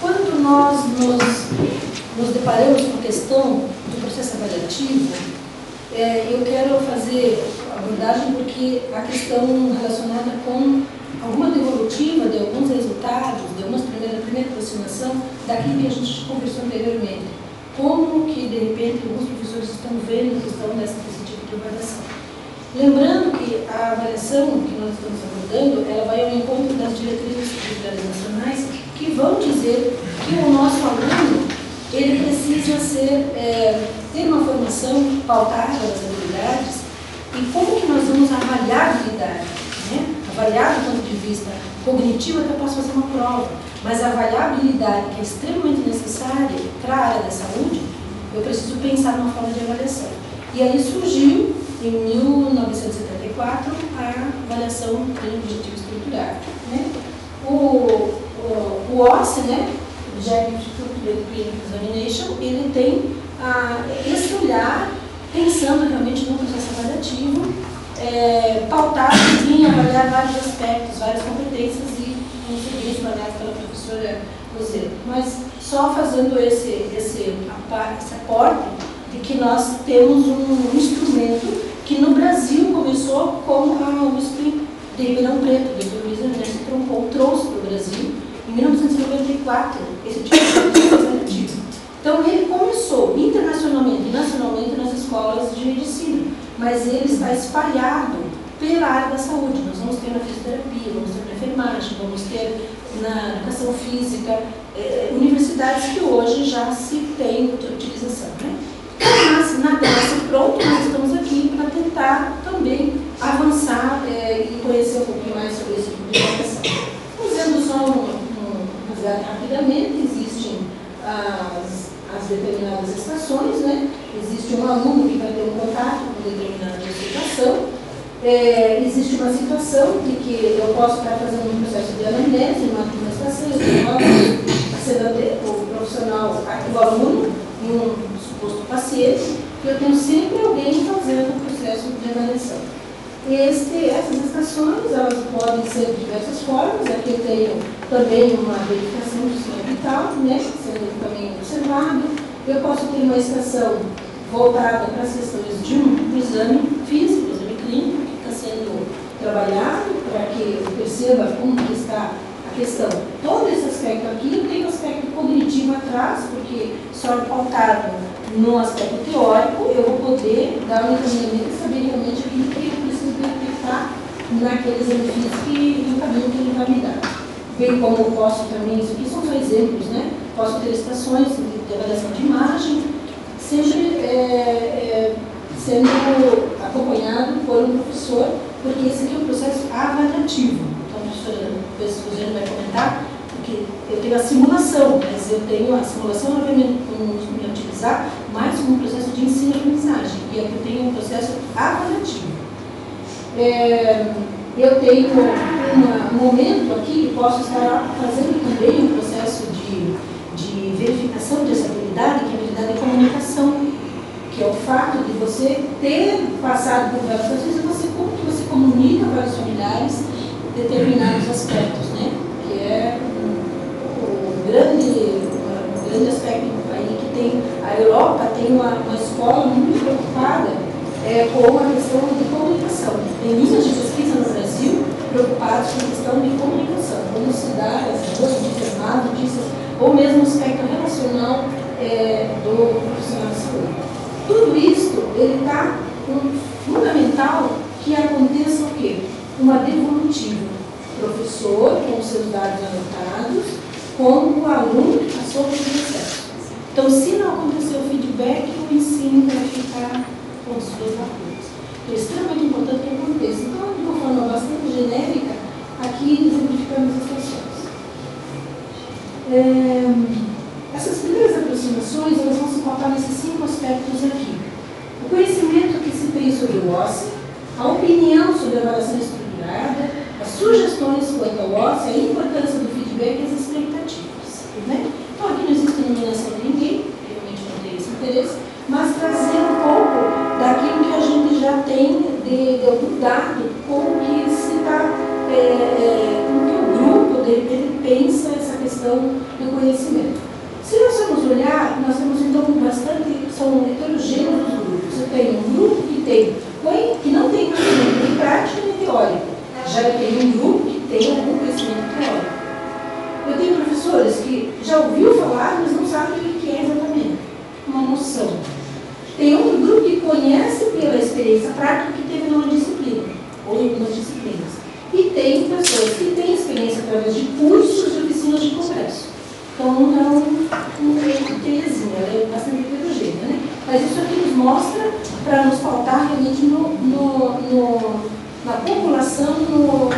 Quando nós nos deparamos com a questão do processo avaliativo, eu quero fazer abordagem porque a questão relacionada com alguma devolutiva de alguns resultados, de alguma primeira aproximação daquilo que a gente conversou anteriormente. Como que, de repente, alguns professores estão vendo a questão desse tipo de avaliação. Lembrando que a avaliação que nós estamos abordando, ela vai ao encontro das diretrizes curriculares nacionais que vão dizer que o nosso aluno, ele precisa ter uma formação pautada nas habilidades. E como que nós vamos avaliar a habilidade? Né? Avaliar do ponto de vista cognitivo, até posso fazer uma prova, mas avaliar a habilidade, que é extremamente necessária para a área da saúde, eu preciso pensar numa forma de avaliação. E aí surgiu, em 1974, a avaliação de objetivo estruturado. Né? O OSCE, né? Objective Structured Clinical Examination, ele tem esse olhar pensando realmente no processo avaliativo, pautado em avaliar vários aspectos, várias competências e um serviço avaliado pela professora Rosê. Mas só fazendo esse aporte de que nós temos um instrumento que no Brasil começou com a USP de Ribeirão Preto, o Dr. Luiz Ernesto Trompon trouxe para o Brasil em 1994 esse tipo de processo avaliativo. Então ele começou internacionalmente e nacionalmente nas escolas de medicina, mas ele está espalhado pela área da saúde. Nós vamos ter na fisioterapia, vamos ter na enfermagem, vamos ter na educação física, universidades que hoje já se tem utilização. Né? Mas nada nasce pronto, nós estamos aqui para tentar também avançar e conhecer um pouquinho mais sobre esse tipo de educação. Fazendo só um resgate rapidamente, existem as determinadas estações, né? Existe um aluno que vai ter um contato com determinada situação, existe uma situação de que eu posso estar fazendo um processo de anamnese, uma estação, o profissional, o aluno e um suposto paciente, e eu tenho sempre alguém fazendo o processo de avaliação. Essas estações, elas podem ser de diversas formas. Aqui eu tenho também uma verificação do sistema vital, né, sendo também observado. Eu posso ter uma estação voltada para as questões de um exame físico, exame clínico, que está sendo trabalhado para que eu perceba como que está a questão. Todo esse aspecto aqui, eu tenho um aspecto cognitivo atrás, porque só pautado no aspecto teórico, eu vou poder dar um encaminhamento e saber realmente aquilo que eu preciso detectar naquele exame físico e no caminho que ele vai me dar. Bem como eu posso também, isso aqui são só exemplos, né? Posso ter estações de avaliação de imagem, sempre sendo acompanhado por um professor, porque esse aqui é um processo avaliativo. Então, a professora Rosane vai comentar, porque eu tenho a simulação, mas eu tenho a simulação, obviamente, como me utilizar, mais como um processo de ensino-aprendizagem, e aqui eu tenho um processo avaliativo. Eu tenho um momento aqui que posso estar fazendo também um processo de verificação dessa habilidade, que é a habilidade de comunicação, que é o fato de você ter passado por várias situações e como que você comunica para os familiares determinados aspectos, né? Que é um grande aspecto aí que tem. A Europa tem uma escola muito preocupada com a questão de comunicação. Tem linhas de pesquisa no Brasil preocupadas com a questão de comunicação, como se dá as boas notícias, más notícias, ou mesmo o aspecto relacional do profissional de saúde. Tudo isso, ele está fundamental que aconteça o quê? Uma devolutiva. Professor, com seus dados anotados, com o aluno que passou pelo processo. Então, se não acontecer o feedback, o ensino vai ficar com os dois lacunas. É extremamente importante que aconteça. Então, de uma forma bastante genérica, aqui exemplificamos as situações. Essas primeiras aproximações, elas vão se pautar nesses 5 aspectos aqui. O conhecimento que se tem sobre o OSCE, a opinião sobre a avaliação estruturada, as sugestões quanto ao OSCE, a importância do feedback e as expectativas. Né? Então, aqui não existe nominação de ninguém, realmente não tem esse interesse, mas trazer um pouco daquilo que a gente já tem de algum dado, como que se está, como que o grupo, de repente, pensa essa questão do conhecimento. Se nós formos olhar, nós temos então bastante, são heterogêneos os grupos. Você tem um grupo que não tem conhecimento nem prático nem teórico. Já eu tenho um grupo que tem algum conhecimento teórico. Eu tenho professores que já ouviu falar, mas não sabem o que é exatamente. Uma noção. Tem outro grupo que conhece pela experiência prática que teve numa disciplina, ou em algumas disciplinas. E tem pessoas que têm experiência através de cursos de oficinas de congresso. Então, não tem assim, ela é bastante heterogênea, né? Mas isso aqui nos mostra para nos pautar realmente na população, no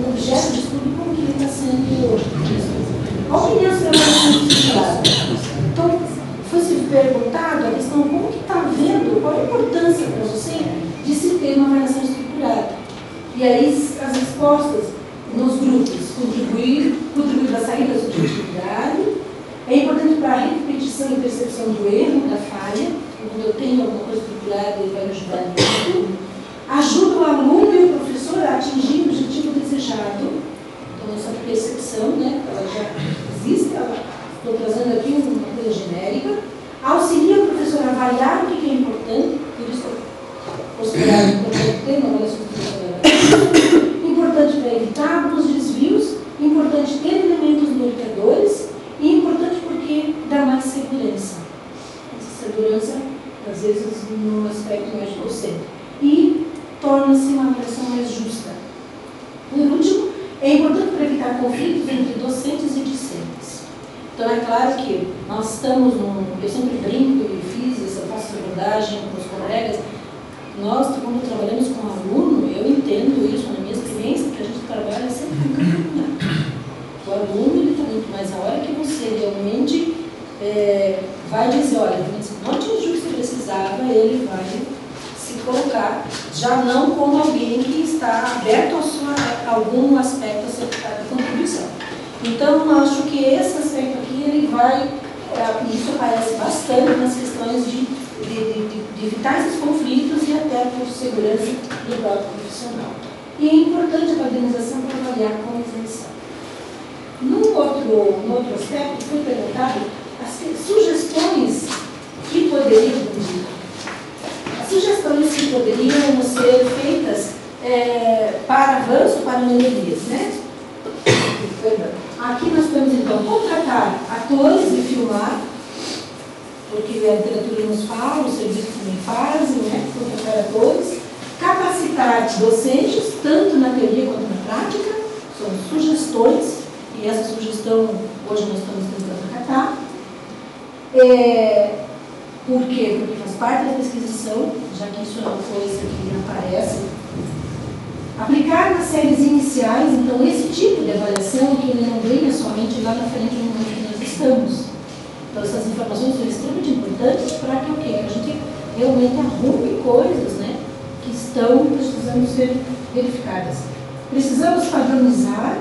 objeto de estudo, como que ele está sendo visto. A opinião dos trabalhadores estruturados. Então, foi-se perguntado a questão como que está vendo, qual a importância para você de se ter uma avaliação estruturada. E aí as respostas nos grupos, contribuir para a saída da subjetividade, é importante para a repetição e percepção do erro, da falha. Quando eu tenho alguma coisa estruturada, ele vai me ajudar nisso. Ajuda o aluno e o professor a atingir o objetivo desejado. Então, essa percepção, né, ela já existe, estou trazendo aqui uma coisa genérica. Auxilia o professor a avaliar o que é importante, por isso eu considero importante ter uma avaliação estruturada. Importante para evitar alguns desvios, importante ter elementos norteadores e importante porque dá mais segurança. Essa segurança, às vezes, no aspecto mais docente. E torna-se uma avaliação mais justa. Por último, é importante para evitar conflitos entre docentes e discentes. Então, é claro que nós estamos eu sempre brinco e faço essa abordagem com os colegas. Nós, quando trabalhamos com aluno, eu entendo isso na minha experiência, que a gente trabalha sempre com campo. O aluno, ele está muito mais a hora que você realmente vai dizer, olha, não atingiu o que você precisava, ele vai se colocar, já não como alguém que está aberto a algum aspecto de contribuição. Então, eu acho que esse aspecto aqui, ele vai, isso aparece bastante nas questões de evitar esses conflitos e até por segurança do próprio profissional. E é importante a padronização para avaliar com isenção. Num outro aspecto, foi perguntado as sugestões que poderiam ser feitas para avanço, para melhorias, né? Aqui nós temos, então, contratar atores e filmar, porque a literatura nos fala, o serviço também fazem, né? Contratar atores, capacitar docentes, tanto na teoria quanto na prática, são sugestões, e essa sugestão hoje nós estamos tentando acatar. Por quê? Porque faz parte da pesquisação, já que isso é uma coisa que aparece. Aplicar nas séries iniciais, então, esse tipo de avaliação que ele não venha somente lá na frente no momento que nós estamos. Então, essas informações são extremamente importantes para que o quê? Que a gente realmente arrume coisas, né, que estão precisando ser verificadas. Precisamos padronizar,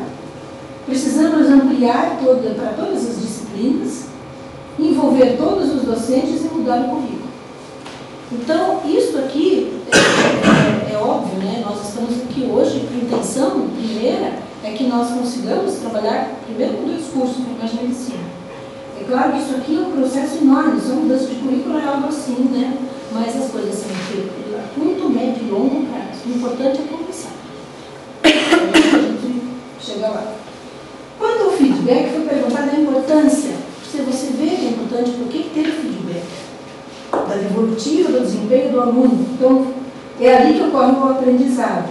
precisamos ampliar para todas as disciplinas, envolver todos os docentes e mudar o currículo. Então, isso aqui é óbvio, né? Nós estamos aqui hoje, a intenção primeira é que nós consigamos trabalhar primeiro com 2 cursos, como a medicina. É claro que isso aqui é um processo enorme, só mudança de currículo é algo assim, né? Mas as coisas são feitas a curto, médio e longo prazo. O importante é começar. Então, a gente chega lá. Quanto ao feedback, foi perguntada a importância. Se você vê que é importante, por que ter feedback? Da devolutiva, do desempenho do aluno. Então, é ali que ocorre o aprendizado.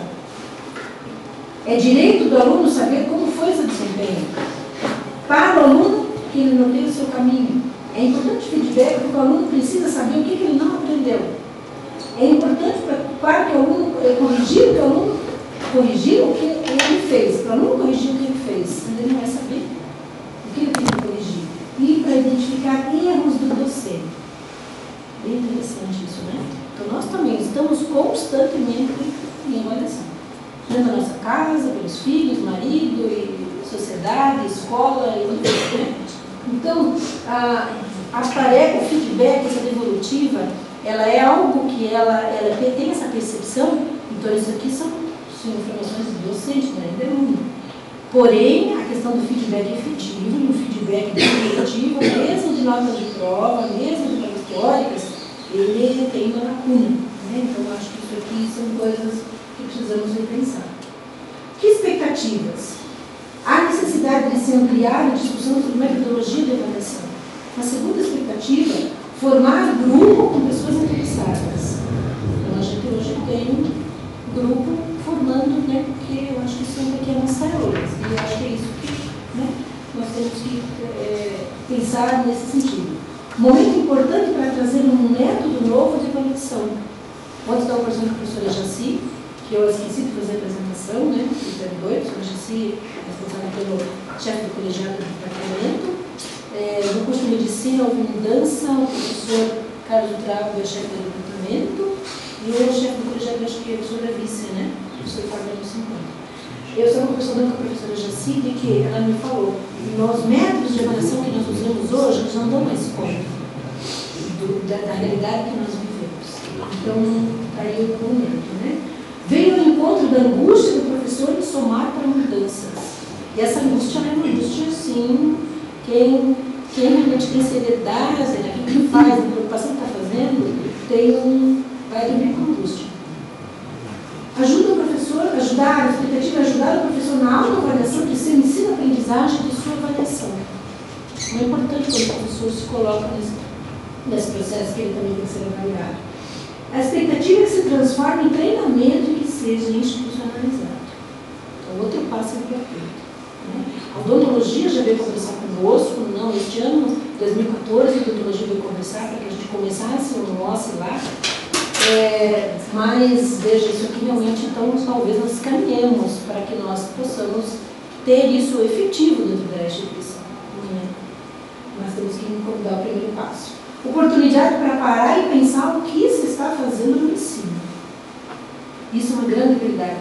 É direito do aluno saber como foi esse desempenho. Para o aluno, que ele não tem o seu caminho. É importante feedback, porque o aluno precisa saber o que ele não aprendeu. É importante para que o aluno corrigir o que o aluno corrigiu o que ele fez. Para o aluno corrigir o que ele fez, ele não vai saber o que ele tem que corrigir. E para identificar erros do docente. Bem interessante isso, né? Então, nós também estamos constantemente em avaliação. Dentro da nossa casa, pelos filhos, marido, e sociedade, escola, e tudo. Então, a tarefa, o feedback, essa devolutiva, ela é algo que ela tem essa percepção. Então, isso aqui são informações do docente, né? Porém, a questão do feedback efetivo e o feedback efetivo, mesmo de notas de prova, mesmo de provas teóricas, ele tem uma lacuna, né? Então, acho que isso aqui são coisas que precisamos repensar. Que expectativas? Há necessidade de se ampliar a discussão sobre metodologia de avaliação. A segunda expectativa, formar grupo com pessoas interessadas. Então, a gente hoje tem um grupo formando, né, porque eu acho que são pequenas tareas, e eu acho que é isso que, né, nós temos que pensar nesse sentido. Momento importante para trazer um método novo de avaliação. Vou dar o exemplo da professora Jaci, que eu esqueci de fazer a apresentação, né, do 2, a professora Jaci, responsável pelo chefe do colegiado do departamento. No curso de medicina houve mudança, o professor Carlos Travo é chefe do departamento, e o chefe do colegiado, acho que é a professora Vice, né? O professor Fábio dos 50. Eu estava conversando com a professora Jaci, de que ela me falou, os métodos de avaliação que nós usamos hoje, eles não dão mais conta da realidade que nós vivemos. Então, aí o momento, né? Veio ao encontro da angústia do professor de somar para mudanças. E essa angústia é uma angústia, sim, quem realmente tem seriedade, né? Quem faz, a preocupação que está fazendo, vai dormir com angústia. Ajuda o professor, a expectativa é ajudar o professor na autoavaliação de seu ensino-aprendizagem e de sua avaliação. É importante quando o professor se coloca nesse processo que ele também tem que ser avaliado. A expectativa é que se transforme em treinamento e que seja institucionalizado. Então, outro passo importante. Né? A odontologia já veio conversar conosco, não este ano, 2014, a odontologia veio conversar para que a gente começasse o nosso lá. Mas, veja, isso aqui realmente, então, talvez nós caminhemos para que nós possamos ter isso efetivo dentro da instituição. Né? Nós temos que dar o primeiro passo. Oportunidade para parar e pensar o que se está fazendo no ensino. Isso é uma grande habilidade.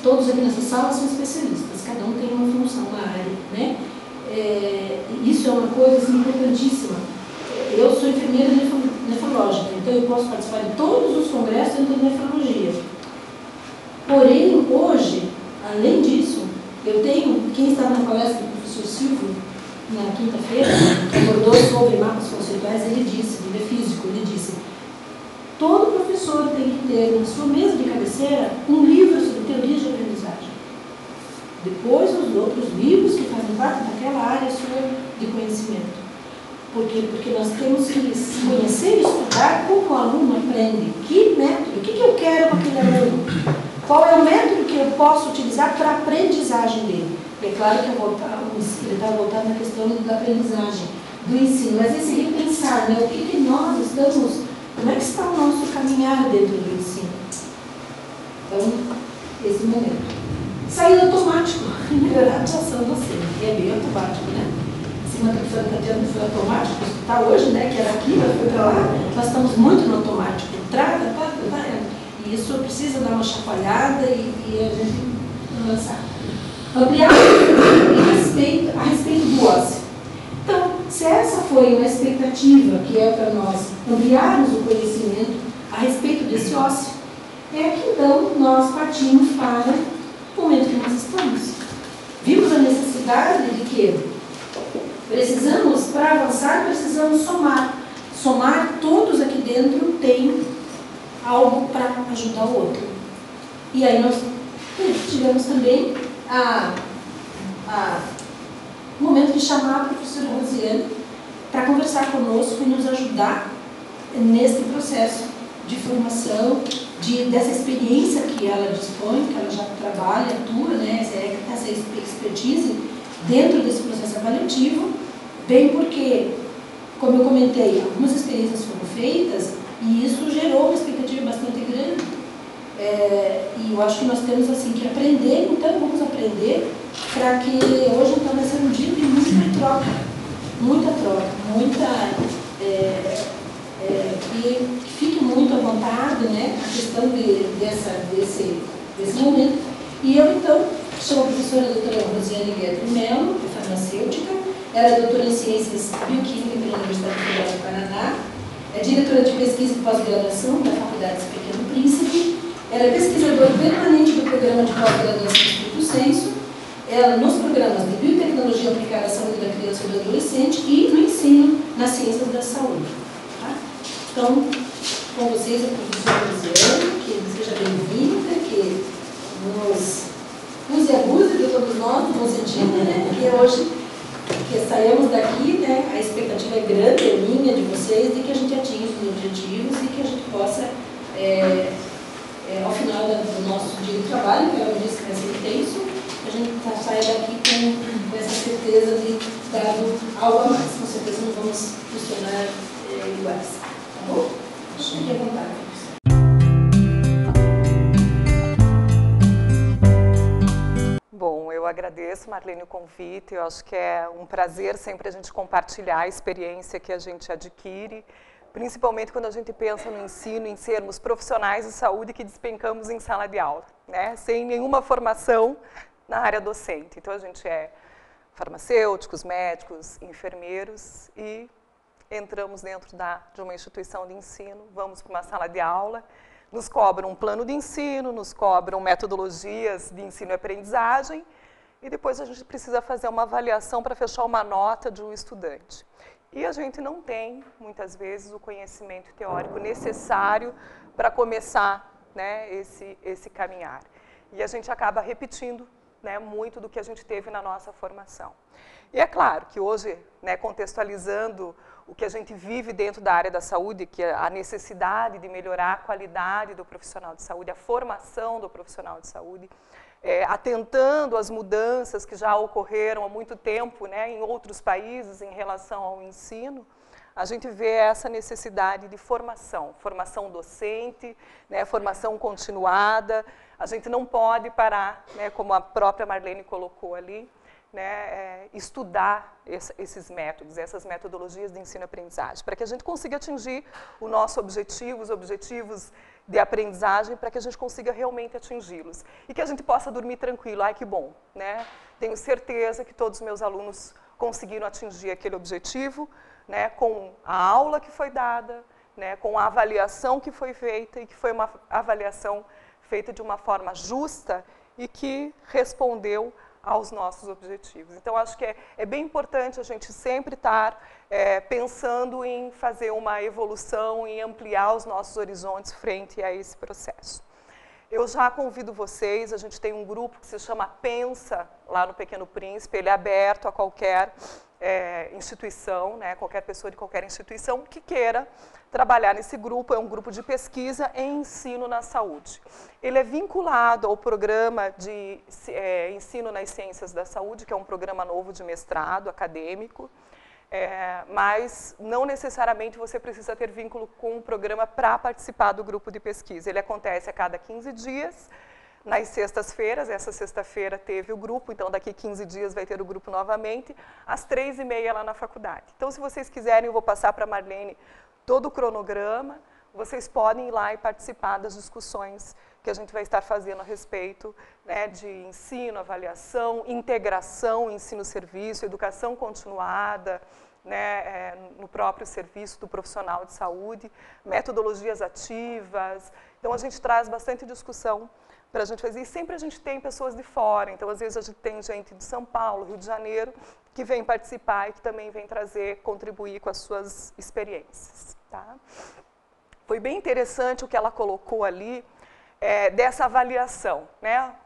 Todos aqui nessa sala são especialistas, cada um tem uma função, uma área, né? Isso é uma coisa assim, importantíssima. Eu sou enfermeira nefrológica, então eu posso participar de todos os congressos dentro da nefrologia. Porém, hoje, além disso, eu tenho, quem estava na palestra do professor Silvio, na quinta-feira, que abordou sobre mapas conceituais, ele disse, ele é físico, ele disse, todo professor tem que ter na sua mesa de cabeceira um livro sobre teorias de aprendizagem. Depois, os outros livros que fazem parte daquela área sua de conhecimento. Por quê? Porque nós temos que conhecer e estudar como o aluno aprende. Que método? O que eu quero com aquele aluno? Qual é o método que eu posso utilizar para a aprendizagem dele? É claro que ele está voltado na questão da aprendizagem, do ensino, mas esse repensar, né? O que nós estamos, como é que está o nosso caminhar dentro do ensino? Então, esse momento. Sair automático e melhorar a atuação docente, que é bem automático, né? Uma professora Tatiana foi automático, está hoje, né, que era aqui, ela foi para lá, nós estamos muito no automático, trata, e isso precisa dar uma chacoalhada e a gente lançar. Ampliar a respeito do ósseo. Então, se essa foi uma expectativa que é para nós ampliarmos o conhecimento a respeito desse ósseo, é que então nós partimos para o momento que nós estamos. Vimos a necessidade de que precisamos, para avançar, precisamos somar. Somar, todos aqui dentro têm algo para ajudar o outro. E aí nós tivemos também o momento de chamar a professora Rosiane para conversar conosco e nos ajudar nesse processo de formação, dessa experiência que ela dispõe, que ela já trabalha, atua, né, essa expertise dentro desse processo avaliativo, bem porque, como eu comentei, algumas experiências foram feitas e isso gerou uma expectativa bastante grande. E eu acho que nós temos assim que aprender, então vamos aprender para que hoje então vai ser um dia de muita troca, que fique muito à vontade, né, a questão desse momento. E eu então sou a professora doutora Rosiane Guedes Melo, farmacêutica, ela é doutora em Ciências Bioquímicas pela Universidade Federal do Paraná, é diretora de pesquisa e pós-graduação da Faculdade do Pequeno Príncipe, ela é pesquisadora permanente do programa de pós-graduação do Espírito Senso, ela nos programas de biotecnologia aplicada à saúde da criança e do adolescente e no ensino nas ciências da saúde. Tá? Então, com vocês, a professora Luciane, que seja bem-vinda, que nos use e abuse de todos nós, no bom sentido, né? Porque hoje, que saímos daqui, né, a expectativa é grande, é minha, de vocês, de que a gente atinja os objetivos e que a gente possa, ao final do nosso dia de trabalho, que ela me disse que vai ser intenso, a gente saia daqui com essa certeza de dado algo a mais. Com certeza não vamos funcionar iguais. Tá bom? Fique à vontade. Bom, eu agradeço, Marlene, o convite. Eu acho que é um prazer sempre a gente compartilhar a experiência que a gente adquire, principalmente quando a gente pensa no ensino, em sermos profissionais de saúde que despencamos em sala de aula, né? Sem nenhuma formação na área docente. Então, a gente é farmacêuticos, médicos, enfermeiros e entramos dentro de uma instituição de ensino, vamos para uma sala de aula, nos cobram um plano de ensino, nos cobram metodologias de ensino e aprendizagem e depois a gente precisa fazer uma avaliação para fechar uma nota de um estudante. E a gente não tem, muitas vezes, o conhecimento teórico necessário para começar, né, esse caminhar. E a gente acaba repetindo, né, muito do que a gente teve na nossa formação. E é claro que hoje, né, contextualizando o que a gente vive dentro da área da saúde, que é a necessidade de melhorar a qualidade do profissional de saúde, a formação do profissional de saúde, atentando às mudanças que já ocorreram há muito tempo, né, em outros países em relação ao ensino, a gente vê essa necessidade de formação docente, né, formação continuada. A gente não pode parar, né, como a própria Marlene colocou ali, né, estudar esses métodos, essas metodologias de ensino e aprendizagem, para que a gente consiga atingir o nosso objetivo, os objetivos de aprendizagem, para que a gente consiga realmente atingi-los. E que a gente possa dormir tranquilo. Ai, que bom, né? Tenho certeza que todos os meus alunos conseguiram atingir aquele objetivo, né, com a aula que foi dada, né, com a avaliação que foi feita e que foi uma avaliação feita de uma forma justa e que respondeu aos nossos objetivos. Então, acho que é bem importante a gente sempre estar pensando em fazer uma evolução, em ampliar os nossos horizontes frente a esse processo. Eu já convido vocês, a gente tem um grupo que se chama Pensa, lá no Pequeno Príncipe, ele é aberto a qualquer instituição, né, qualquer pessoa de qualquer instituição que queira trabalhar nesse grupo. É um grupo de pesquisa em ensino na saúde. Ele é vinculado ao programa de ensino nas ciências da saúde, que é um programa novo de mestrado acadêmico, mas não necessariamente você precisa ter vínculo com o programa para participar do grupo de pesquisa. Ele acontece a cada 15 dias, nas sextas-feiras. Essa sexta-feira teve o grupo, então daqui 15 dias vai ter o grupo novamente, às 3h30 lá na faculdade. Então, se vocês quiserem, eu vou passar para a Marlene todo o cronograma, vocês podem ir lá e participar das discussões que a gente vai estar fazendo a respeito, né, de ensino, avaliação, integração, ensino-serviço, educação continuada, né, no próprio serviço do profissional de saúde, metodologias ativas. Então, a gente traz bastante discussão para a gente fazer, e sempre a gente tem pessoas de fora, então às vezes a gente tem gente de São Paulo, Rio de Janeiro, que vem participar e que também vem trazer, contribuir com as suas experiências. Tá? Foi bem interessante o que ela colocou ali, dessa avaliação, né? O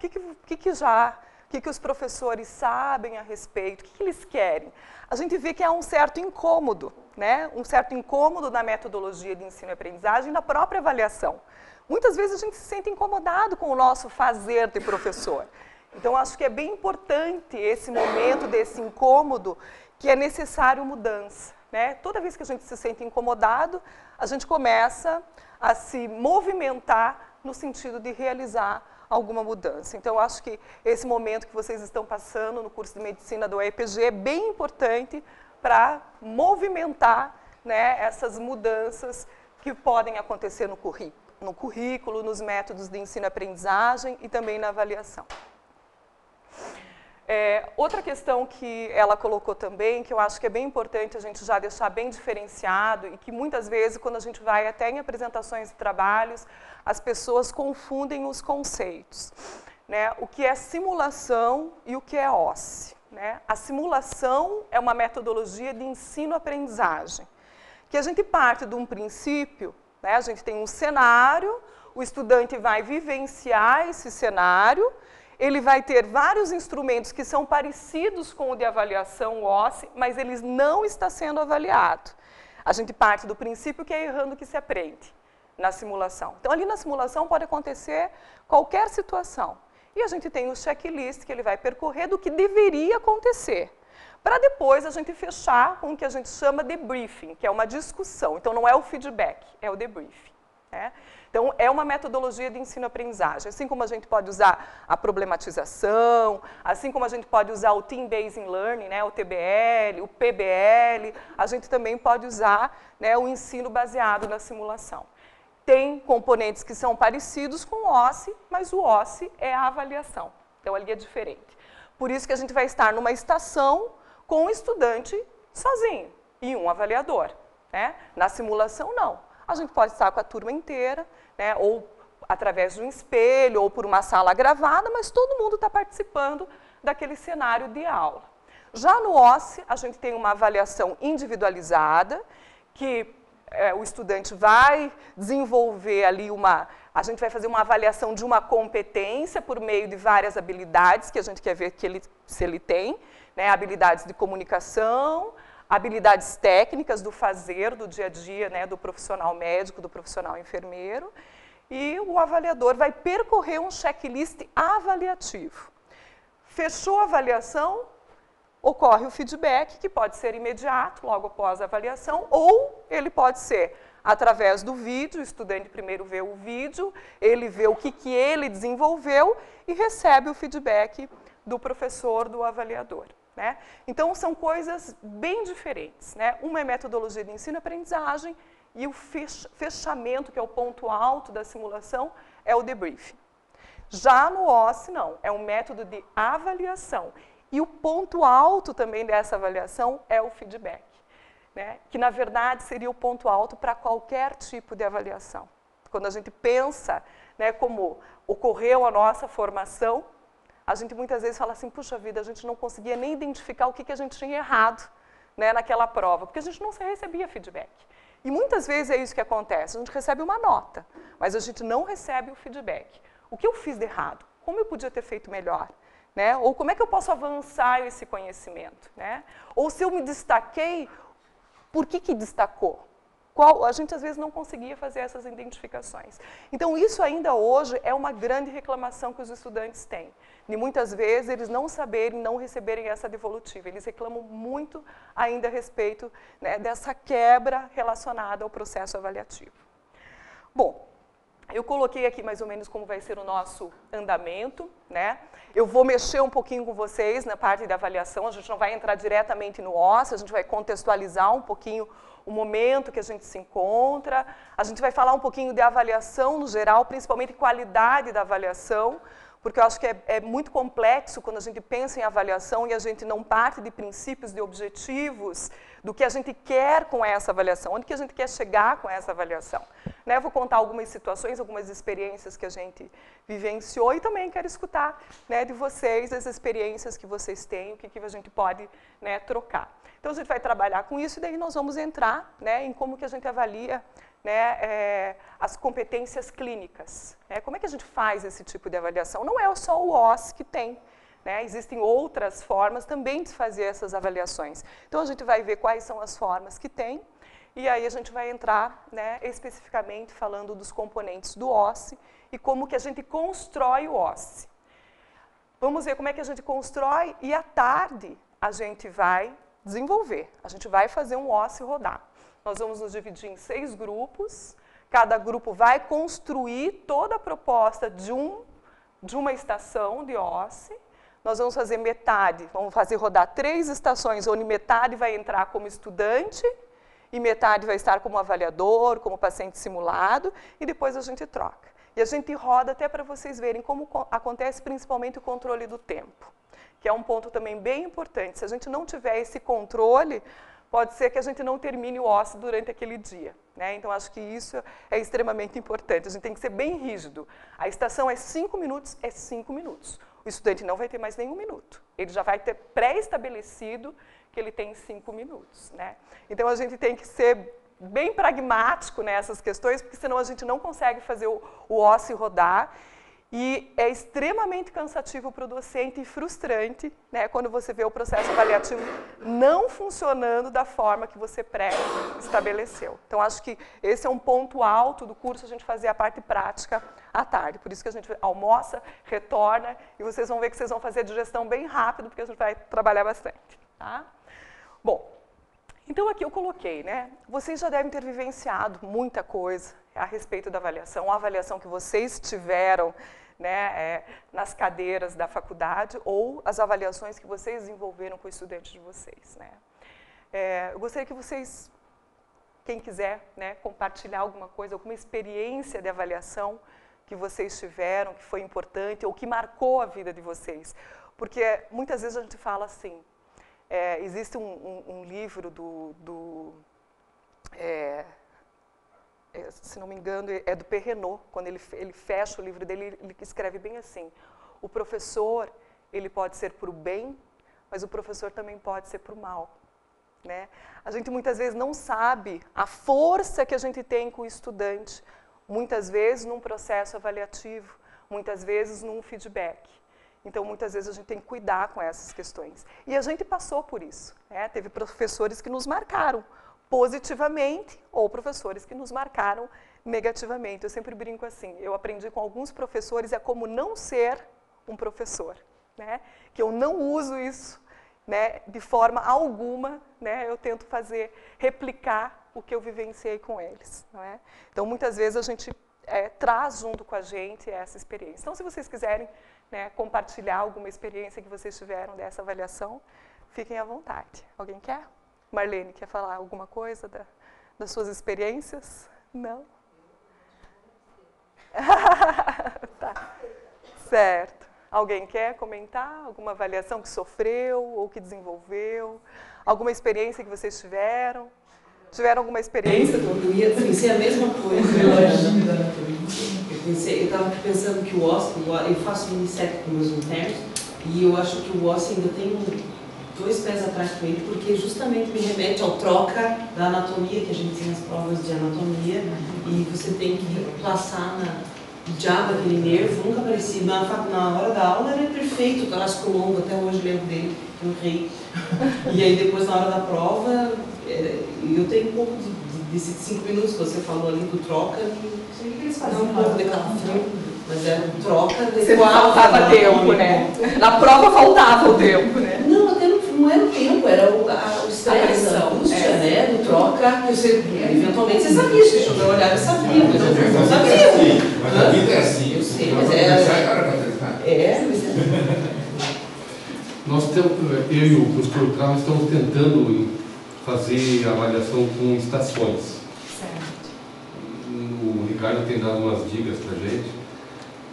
que os professores sabem a respeito, o que eles querem. A gente vê que há um certo incômodo, né? Um certo incômodo na metodologia de ensino e aprendizagem, na própria avaliação. Muitas vezes a gente se sente incomodado com o nosso fazer de professor. Então, acho que é bem importante esse momento desse incômodo, que é necessário mudança, né? Toda vez que a gente se sente incomodado, a gente começa a se movimentar no sentido de realizar alguma mudança. Então, acho que esse momento que vocês estão passando no curso de medicina do EPG é bem importante para movimentar, né, essas mudanças que podem acontecer no currículo, nos métodos de ensino e aprendizagem e também na avaliação. Outra questão que ela colocou também, que eu acho que é bem importante a gente já deixar bem diferenciado e que muitas vezes, quando a gente vai até em apresentações de trabalhos, as pessoas confundem os conceitos. né, o que é simulação e o que é OSSE. Né? A simulação é uma metodologia de ensino-aprendizagem, que a gente parte de um princípio, né, a gente tem um cenário, o estudante vai vivenciar esse cenário, ele vai ter vários instrumentos que são parecidos com o de avaliação OSSE, mas eles não estão sendo avaliados. A gente parte do princípio que é errando que se aprende na simulação. Então, ali na simulação pode acontecer qualquer situação. E a gente tem o checklist que ele vai percorrer do que deveria acontecer, para depois a gente fechar com o que a gente chama de briefing, que é uma discussão. Então, não é o feedback, é o debriefing. Né? Então, é uma metodologia de ensino-aprendizagem. Assim como a gente pode usar a problematização, assim como a gente pode usar o Team-Based Learning, né, o TBL, o PBL, a gente também pode usar, né, o ensino baseado na simulação. Tem componentes que são parecidos com o OSSE, mas o OSSE é a avaliação. Então, ali é diferente. Por isso que a gente vai estar numa estação com o estudante sozinho e um avaliador. Né? Na simulação, não. A gente pode estar com a turma inteira, né, ou através de um espelho, ou por uma sala gravada, mas todo mundo está participando daquele cenário de aula. Já no OSSE, a gente tem uma avaliação individualizada, que o estudante vai desenvolver ali a gente vai fazer uma avaliação de uma competência por meio de várias habilidades que a gente quer ver se ele tem, né, habilidades de comunicação, habilidades técnicas do fazer, do dia a dia, né, do profissional médico, do profissional enfermeiro, e o avaliador vai percorrer um checklist avaliativo. Fechou a avaliação, ocorre o feedback, que pode ser imediato, logo após a avaliação, ou ele pode ser através do vídeo, o estudante primeiro vê o vídeo, ele vê o que ele desenvolveu e recebe o feedback do professor, do avaliador. Né? Então, são coisas bem diferentes. Né? Uma é metodologia de ensino-aprendizagem e o fechamento, que é o ponto alto da simulação, é o debriefing. Já no OSSE, não, é um método de avaliação. E o ponto alto também dessa avaliação é o feedback, né? Que, na verdade, seria o ponto alto para qualquer tipo de avaliação. Quando a gente pensa, né, como ocorreu a nossa formação, a gente muitas vezes fala assim, puxa vida, a gente não conseguia nem identificar o que a gente tinha errado, né, naquela prova, porque a gente não recebia feedback. E muitas vezes é isso que acontece, a gente recebe uma nota, mas a gente não recebe o feedback. O que eu fiz de errado? Como eu podia ter feito melhor? Né? Ou como é que eu posso avançar esse conhecimento? Né? Ou se eu me destaquei, por que destacou? A gente às vezes não conseguia fazer essas identificações. Então isso ainda hoje é uma grande reclamação que os estudantes têm. E muitas vezes eles não saberem, não receberem essa devolutiva. Eles reclamam muito ainda a respeito, né, dessa quebra relacionada ao processo avaliativo. Bom, eu coloquei aqui mais ou menos como vai ser o nosso andamento, né? Eu vou mexer um pouquinho com vocês na parte da avaliação, a gente não vai entrar diretamente no OSSE, a gente vai contextualizar um pouquinho o momento que a gente se encontra, a gente vai falar um pouquinho de avaliação no geral, principalmente qualidade da avaliação, porque eu acho que é muito complexo quando a gente pensa em avaliação e a gente não parte de princípios, de objetivos, do que a gente quer com essa avaliação, onde que a gente quer chegar com essa avaliação. Né? Eu vou contar algumas situações, algumas experiências que a gente vivenciou e também quero escutar, né, de vocês, as experiências que vocês têm, o que a gente pode, né, trocar. Então, a gente vai trabalhar com isso e daí nós vamos entrar, né, em como que a gente avalia, né, as competências clínicas. Né? Como é que a gente faz esse tipo de avaliação? Não é só o OSSE que tem. Né? Existem outras formas também de fazer essas avaliações. Então, a gente vai ver quais são as formas que tem e aí a gente vai entrar, né, especificamente falando dos componentes do OSSE e como que a gente constrói o OSSE. Vamos ver como é que a gente constrói e à tarde a gente vai desenvolver. A gente vai fazer um OSSE rodar. Nós vamos nos dividir em 6 grupos, cada grupo vai construir toda a proposta de uma estação de OSSE. Nós vamos fazer metade, vamos fazer rodar 3 estações, onde metade vai entrar como estudante e metade vai estar como avaliador, como paciente simulado, e depois a gente troca. E a gente roda até para vocês verem como acontece principalmente o controle do tempo, que é um ponto também bem importante. Se a gente não tiver esse controle, pode ser que a gente não termine o OSCE durante aquele dia, né? Então, acho que isso é extremamente importante. A gente tem que ser bem rígido. A estação é 5 minutos, é 5 minutos. O estudante não vai ter mais nenhum minuto. Ele já vai ter pré-estabelecido que ele tem 5 minutos, né? Então, a gente tem que ser bem pragmático nessas questões, porque senão a gente não consegue fazer o OSCE rodar. E é extremamente cansativo para o docente e frustrante, né, quando você vê o processo avaliativo não funcionando da forma que você pré-estabeleceu. Então, acho que esse é um ponto alto do curso, a gente fazer a parte prática à tarde. Por isso que a gente almoça, retorna, e vocês vão ver que vocês vão fazer a digestão bem rápido, porque a gente vai trabalhar bastante. Tá? Bom, então aqui eu coloquei, né, vocês já devem ter vivenciado muita coisa a respeito da avaliação, a avaliação que vocês tiveram, né, nas cadeiras da faculdade ou as avaliações que vocês desenvolveram com os estudantes de vocês, né. Eu gostaria que vocês, quem quiser, né, compartilhar alguma coisa, alguma experiência de avaliação que vocês tiveram, que foi importante ou que marcou a vida de vocês. Porque muitas vezes a gente fala assim, existe um livro se não me engano, é do Perrenot, quando ele fecha o livro dele, ele escreve bem assim, o professor, ele pode ser para o bem, mas o professor também pode ser para o mal, né? A gente muitas vezes não sabe a força que a gente tem com o estudante, muitas vezes num processo avaliativo, muitas vezes num feedback. Então, muitas vezes a gente tem que cuidar com essas questões. E a gente passou por isso, né? Teve professores que nos marcaram positivamente ou professores que nos marcaram negativamente. Eu sempre brinco assim, eu aprendi com alguns professores como não ser um professor, né? Que eu não uso isso, né, de forma alguma, né? Eu tento replicar o que eu vivenciei com eles, não é? Então, muitas vezes a gente traz junto com a gente essa experiência. Então, se vocês quiserem, né, compartilhar alguma experiência que vocês tiveram dessa avaliação, fiquem à vontade. Alguém quer? Marlene, quer falar alguma coisa das suas experiências? Não? Tá. Certo. Alguém quer comentar alguma avaliação que sofreu ou que desenvolveu? Alguma experiência que vocês tiveram? Tiveram alguma experiência? Eu pensei a mesma coisa. Eu estava pensando que o OSCE, eu faço Unicef com meus internos, e eu acho que o OSCE ainda tem dois pés atrás com ele, porque justamente me remete ao troca da anatomia, que a gente tem nas provas de anatomia, e você tem que passar já daquele nervo, nunca aparecia. Na hora da aula era perfeito, o torácico longo, até hoje lembro dele, eu errei. E aí depois na hora da prova, eu tenho um pouco desses 5 minutos que você falou ali do troca, não um pouco de calafrio, mas era troca de você faltava tempo, né? Na prova faltava o tempo, né? Não, até não era o tempo, era o estresse, a angústia, né? Do troca, eventualmente você sabia, você deixou eu olhar, eu sabia, mas eu não sabia. Mas a vida é assim. Eu sei, mas Nós temos, eu e o professor Traum estamos tentando fazer avaliação com estações. Certo. O Ricardo tem dado umas dicas para a gente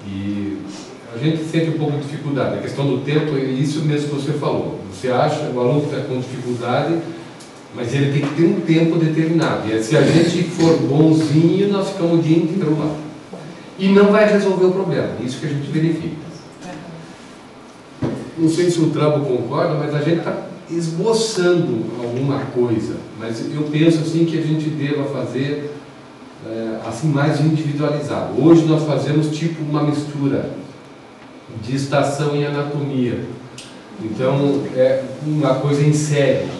e a gente sente um pouco de dificuldade. A questão do tempo é isso mesmo que você falou. Você acha, o aluno está com dificuldade, mas ele tem que ter um tempo determinado. E se a gente for bonzinho, nós ficamos o dia inteiro lá. E não vai resolver o problema. Isso que a gente verifica. Não sei se o Trabo concorda, mas a gente está esboçando alguma coisa. Mas eu penso assim que a gente deva fazer assim mais individualizado. Hoje nós fazemos tipo uma mistura de estação e anatomia. Então é uma coisa em série.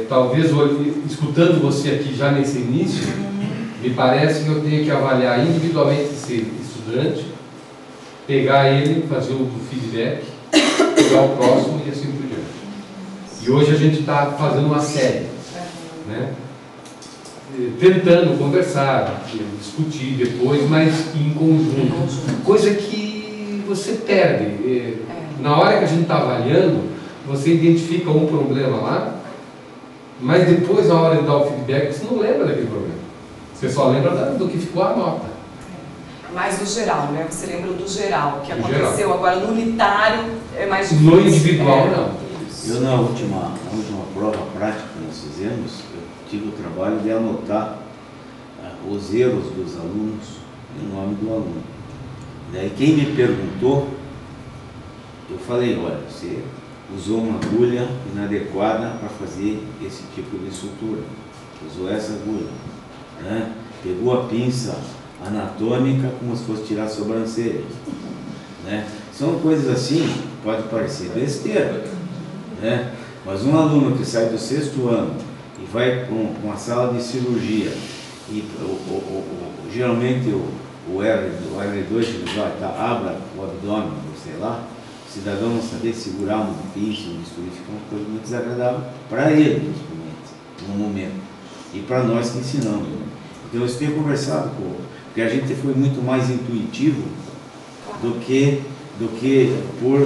Talvez hoje, escutando você aqui já nesse início, me parece que eu tenho que avaliar individualmente esse estudante, pegar ele, fazer o feedback, pegar o próximo e assim por diante. E hoje a gente está fazendo uma série, né? Tentando conversar, discutir depois, mas em conjunto. Coisa que você perde. Na hora que a gente está avaliando, você identifica um problema lá, mas depois, na hora de dar o feedback, você não lembra daquele problema. Você só lembra do que ficou a nota. Mais do geral, né? Você lembra do geral, que do aconteceu geral. Agora no unitário é mais difícil. No individual, não. Eu na última prova prática que nós fizemos, fizemos, eu tive o trabalho de anotar os erros dos alunos e o nome do aluno. Daí quem me perguntou, eu falei, olha, você usou uma agulha inadequada para fazer esse tipo de sutura, usou essa agulha, né? Pegou a pinça anatômica como se fosse tirar a sobrancelha, né? São coisas assim, pode parecer besteira, né? Mas um aluno que sai do 6º ano e vai para uma sala de cirurgia e geralmente o R2 ele vai, abre o abdômen, sei lá, o cidadão não saber segurar um pinche, um bisturi, fica uma coisa muito desagradável para ele, no momento, e para nós que ensinamos, né? Então eu tenho conversado porque a gente foi muito mais intuitivo do que por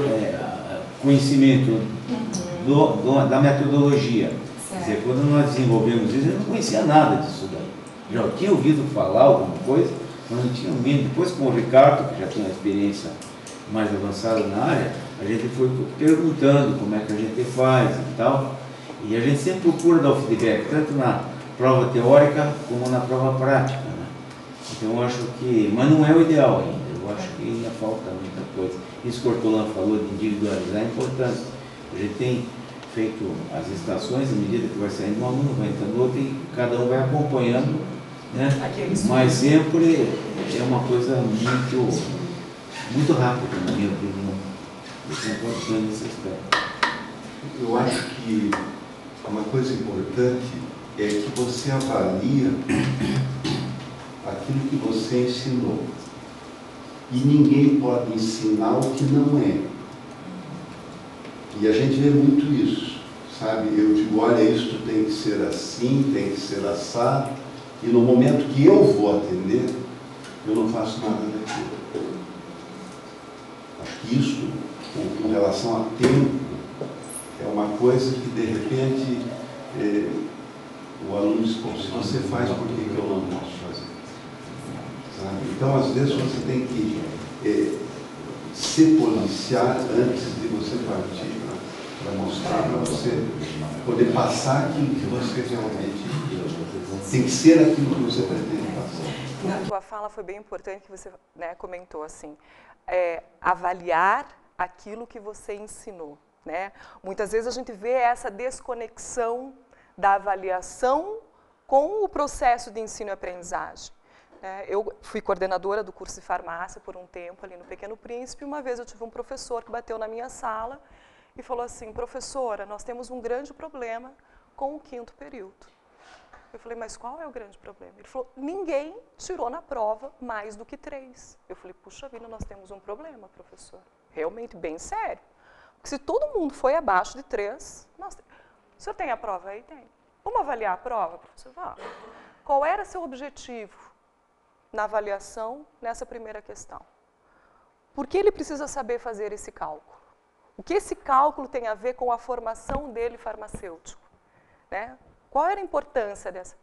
conhecimento da metodologia. Quer dizer, quando nós desenvolvemos isso, eu não conhecia nada disso daí. Já tinha ouvido falar alguma coisa, mas não tinha medo. Depois com o Ricardo, que já tinha uma experiência mais avançada na área, a gente foi perguntando como é que a gente faz e tal. E a gente sempre procura dar o feedback, tanto na prova teórica como na prova prática, né? Então eu acho que, mas não é o ideal ainda, eu acho que ainda falta muita coisa. Isso que o Ortolan falou de individualizar é importante. A gente tem feito as estações, à medida que vai saindo um aluno, vai entrando outro, e cada um vai acompanhando, né? Mas sempre é uma coisa muito rápida, na minha opinião. Eu concordo nesse aspecto. Eu acho que uma coisa importante é que você avalia aquilo que você ensinou. E ninguém pode ensinar o que não é. E a gente vê muito isso, sabe? Eu digo, olha, isso tem que ser assim, tem que ser assado. E no momento que eu vou atender, eu não faço nada daquilo. Acho que isso, com relação a tempo, é uma coisa que, de repente, o aluno diz, se você faz, por que eu não posso fazer? Sabe? Então, às vezes, você tem que se policiar antes de você partir, para mostrar, para você poder passar aquilo que você realmente tem que ser aquilo que você pretende passar. Na tua fala foi bem importante que você, né, comentou assim, avaliar aquilo que você ensinou, né? Muitas vezes a gente vê essa desconexão da avaliação com o processo de ensino e aprendizagem. Eu fui coordenadora do curso de farmácia por um tempo ali no Pequeno Príncipe, e uma vez eu tive um professor que bateu na minha sala e falou assim, professora, nós temos um grande problema com o 5º período. Eu falei, mas qual é o grande problema? Ele falou, ninguém tirou na prova mais do que 3. Eu falei, puxa vida, nós temos um problema, professor. Realmente bem sério. Porque se todo mundo foi abaixo de 3, o senhor tem a prova aí? Tem. Vamos avaliar a prova, professor? Vamos. Qual era seu objetivo na avaliação nessa primeira questão? Por que ele precisa saber fazer esse cálculo? O que esse cálculo tem a ver com a formação dele farmacêutico? Né? Qual era a importância dessa?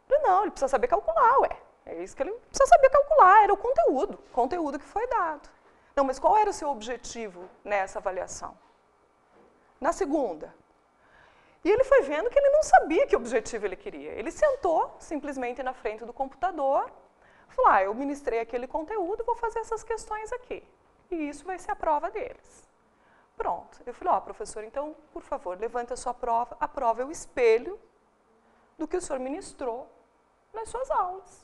Não, ele precisa saber calcular, ué. É isso que ele precisa saber calcular, era o conteúdo que foi dado. Não, mas qual era o seu objetivo nessa avaliação? Na segunda. E ele foi vendo que ele não sabia que objetivo ele queria. Ele sentou simplesmente na frente do computador, falou, eu ministrei aquele conteúdo, vou fazer essas questões aqui. E isso vai ser a prova deles. Pronto. Eu falei, professor, então, por favor, levante a sua prova. A prova é o espelho do que o senhor ministrou nas suas aulas.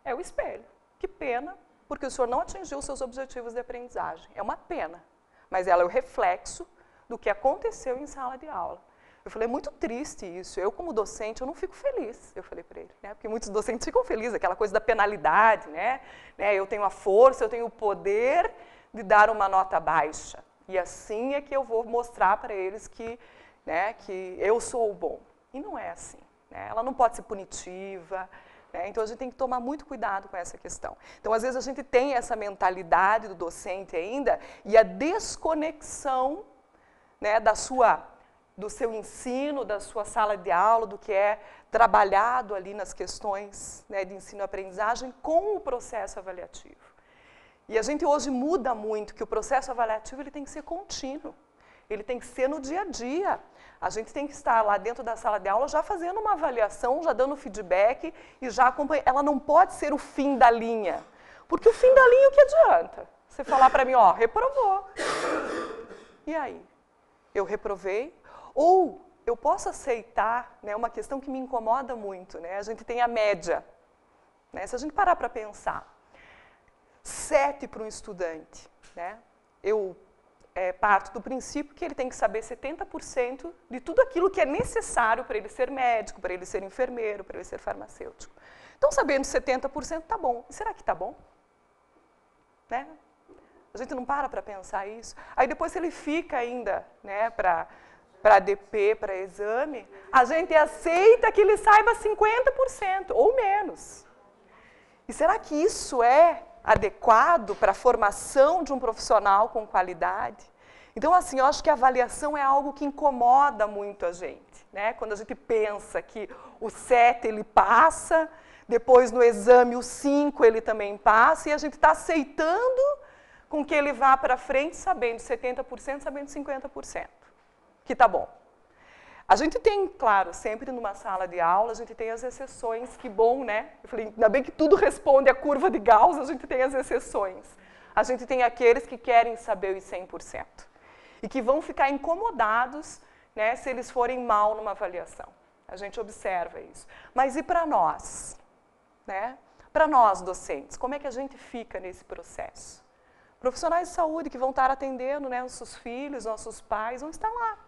É o espelho. Que pena, porque o senhor não atingiu os seus objetivos de aprendizagem. É uma pena, mas ela é o reflexo do que aconteceu em sala de aula. Eu falei, é muito triste isso. Eu, como docente, eu não fico feliz, eu falei para ele, né? Porque muitos docentes ficam felizes, aquela coisa da penalidade, né? Eu tenho a força, eu tenho o poder de dar uma nota baixa. E assim é que eu vou mostrar para eles que eu sou o bom. E não é assim. Né? Ela não pode ser punitiva. Né? Então, a gente tem que tomar muito cuidado com essa questão. Então, às vezes, a gente tem essa mentalidade do docente ainda e a desconexão, né, do seu ensino, da sua sala de aula, do que é trabalhado ali nas questões, né, de ensino e aprendizagem com o processo avaliativo. E a gente hoje muda muito, que o processo avaliativo ele tem que ser contínuo. ele tem que ser no dia a dia. A gente tem que estar lá dentro da sala de aula já fazendo uma avaliação, já dando feedback e já acompanhando. Ela não pode ser o fim da linha, porque o fim da linha, o que adianta? Você falar para mim, ó, reprovou. E aí? Eu reprovei? Ou eu posso aceitar, né, uma questão que me incomoda muito, né? A gente tem a média, né? Se a gente parar para pensar, 7 para um estudante, né? Eu parto do princípio que ele tem que saber 70% de tudo aquilo que é necessário para ele ser médico, para ele ser enfermeiro, para ele ser farmacêutico. Então, sabendo 70%, tá bom. E será que tá bom? Né? A gente não para pensar isso. Aí depois, se ele fica ainda, né, para DP, para exame, a gente aceita que ele saiba 50% ou menos. E será que isso é adequado para a formação de um profissional com qualidade? Então, assim, eu acho que a avaliação é algo que incomoda muito a gente, né? Quando a gente pensa que o 7 ele passa, depois no exame o 5 ele também passa, e a gente está aceitando com que ele vá para frente sabendo 70%, sabendo 50%, que está bom. A gente tem, claro, sempre numa sala de aula, a gente tem as exceções, que bom, né? Eu falei, ainda bem que tudo responde à curva de Gauss, a gente tem as exceções. A gente tem aqueles que querem saber os 100% e que vão ficar incomodados, né, se eles forem mal numa avaliação. A gente observa isso. Mas e para nós? Né? Para nós, docentes, como é que a gente fica nesse processo? Profissionais de saúde que vão estar atendendo, né, nossos filhos, nossos pais, vão estar lá.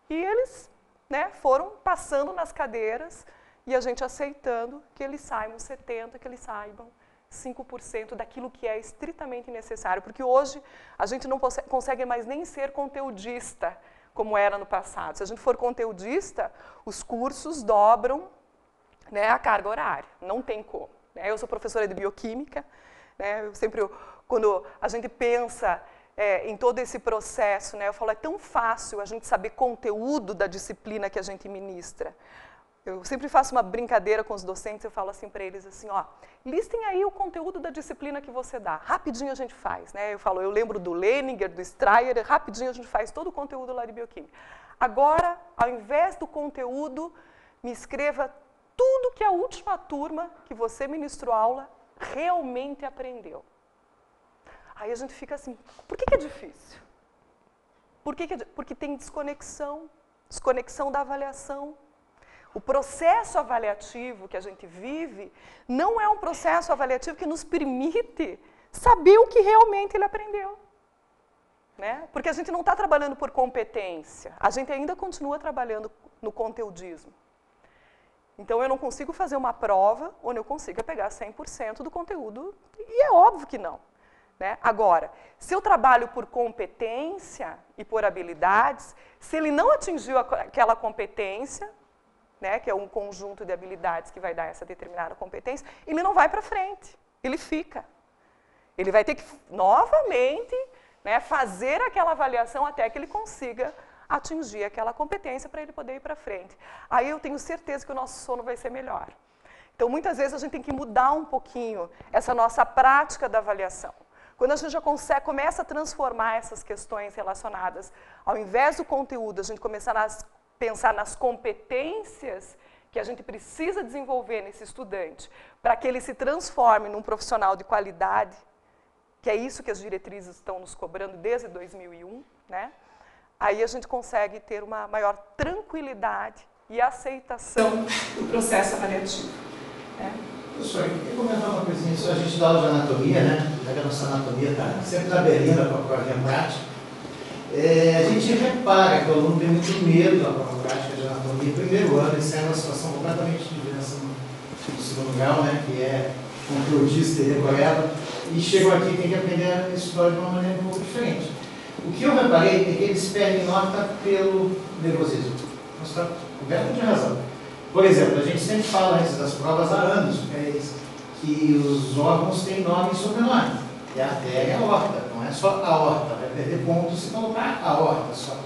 E eles, né, foram passando nas cadeiras e a gente aceitando que eles saibam 70%, que eles saibam 5% daquilo que é estritamente necessário. Porque hoje a gente não consegue mais nem ser conteudista, como era no passado. Se a gente for conteudista, os cursos dobram, né, a carga horária. Não tem como. Né? Eu sou professora de bioquímica, né, quando a gente pensa em todo esse processo, né, eu falo, é tão fácil a gente saber conteúdo da disciplina que a gente ministra. Eu sempre faço uma brincadeira com os docentes, eu falo assim para eles, assim, ó, listem aí o conteúdo da disciplina que você dá. Rapidinho a gente faz, né? Eu lembro do Leninger, do Strayer, rapidinho a gente faz todo o conteúdo lá de bioquímica. Agora, ao invés do conteúdo, me escreva tudo que a última turma que você ministrou aula realmente aprendeu. Aí a gente fica assim, por que é difícil? Porque tem desconexão da avaliação. O processo avaliativo que a gente vive não é um processo avaliativo que nos permite saber o que realmente ele aprendeu. Né? Porque a gente não está trabalhando por competência, a gente ainda continua trabalhando no conteudismo. Então, eu não consigo fazer uma prova onde eu consiga pegar 100% do conteúdo, e é óbvio que não. Né? Agora, se eu trabalho por competência e por habilidades, se ele não atingiu aquela competência, né, que é um conjunto de habilidades que vai dar essa determinada competência, ele não vai para frente, ele fica. Ele vai ter que, novamente, né, fazer aquela avaliação até que ele consiga atingir aquela competência para ele poder ir para frente. Aí eu tenho certeza que o nosso sono vai ser melhor. Então, muitas vezes, a gente tem que mudar um pouquinho essa nossa prática da avaliação. Quando a gente já começa a transformar essas questões relacionadas, ao invés do conteúdo, a gente começar a pensar nas competências que a gente precisa desenvolver nesse estudante para que ele se transforme num profissional de qualidade, que é isso que as diretrizes estão nos cobrando desde 2001, né? Aí a gente consegue ter uma maior tranquilidade e aceitação do processo avaliativo. Né? Professor, eu queria comentar uma coisinha sobre a gente dá aula de anatomia, né? Já que a nossa anatomia está sempre na berlinda com a provinha prática. A gente repara que o aluno tem muito medo da prova prática de anatomia. No primeiro ano, ele sai numa situação completamente diferente no segundo grau, né? Que é conteudista e recorreva, e chegam aqui e tem que aprender a estudar de uma maneira um pouco diferente. O que eu reparei é que eles perdem nota pelo nervosismo. Nós estamos cobertos de razão. Por exemplo, a gente sempre fala antes das provas há anos que os órgãos têm nome e sobrenome. E a artéria é a aorta, não é só a aorta. Vai perder pontos se colocar a aorta só.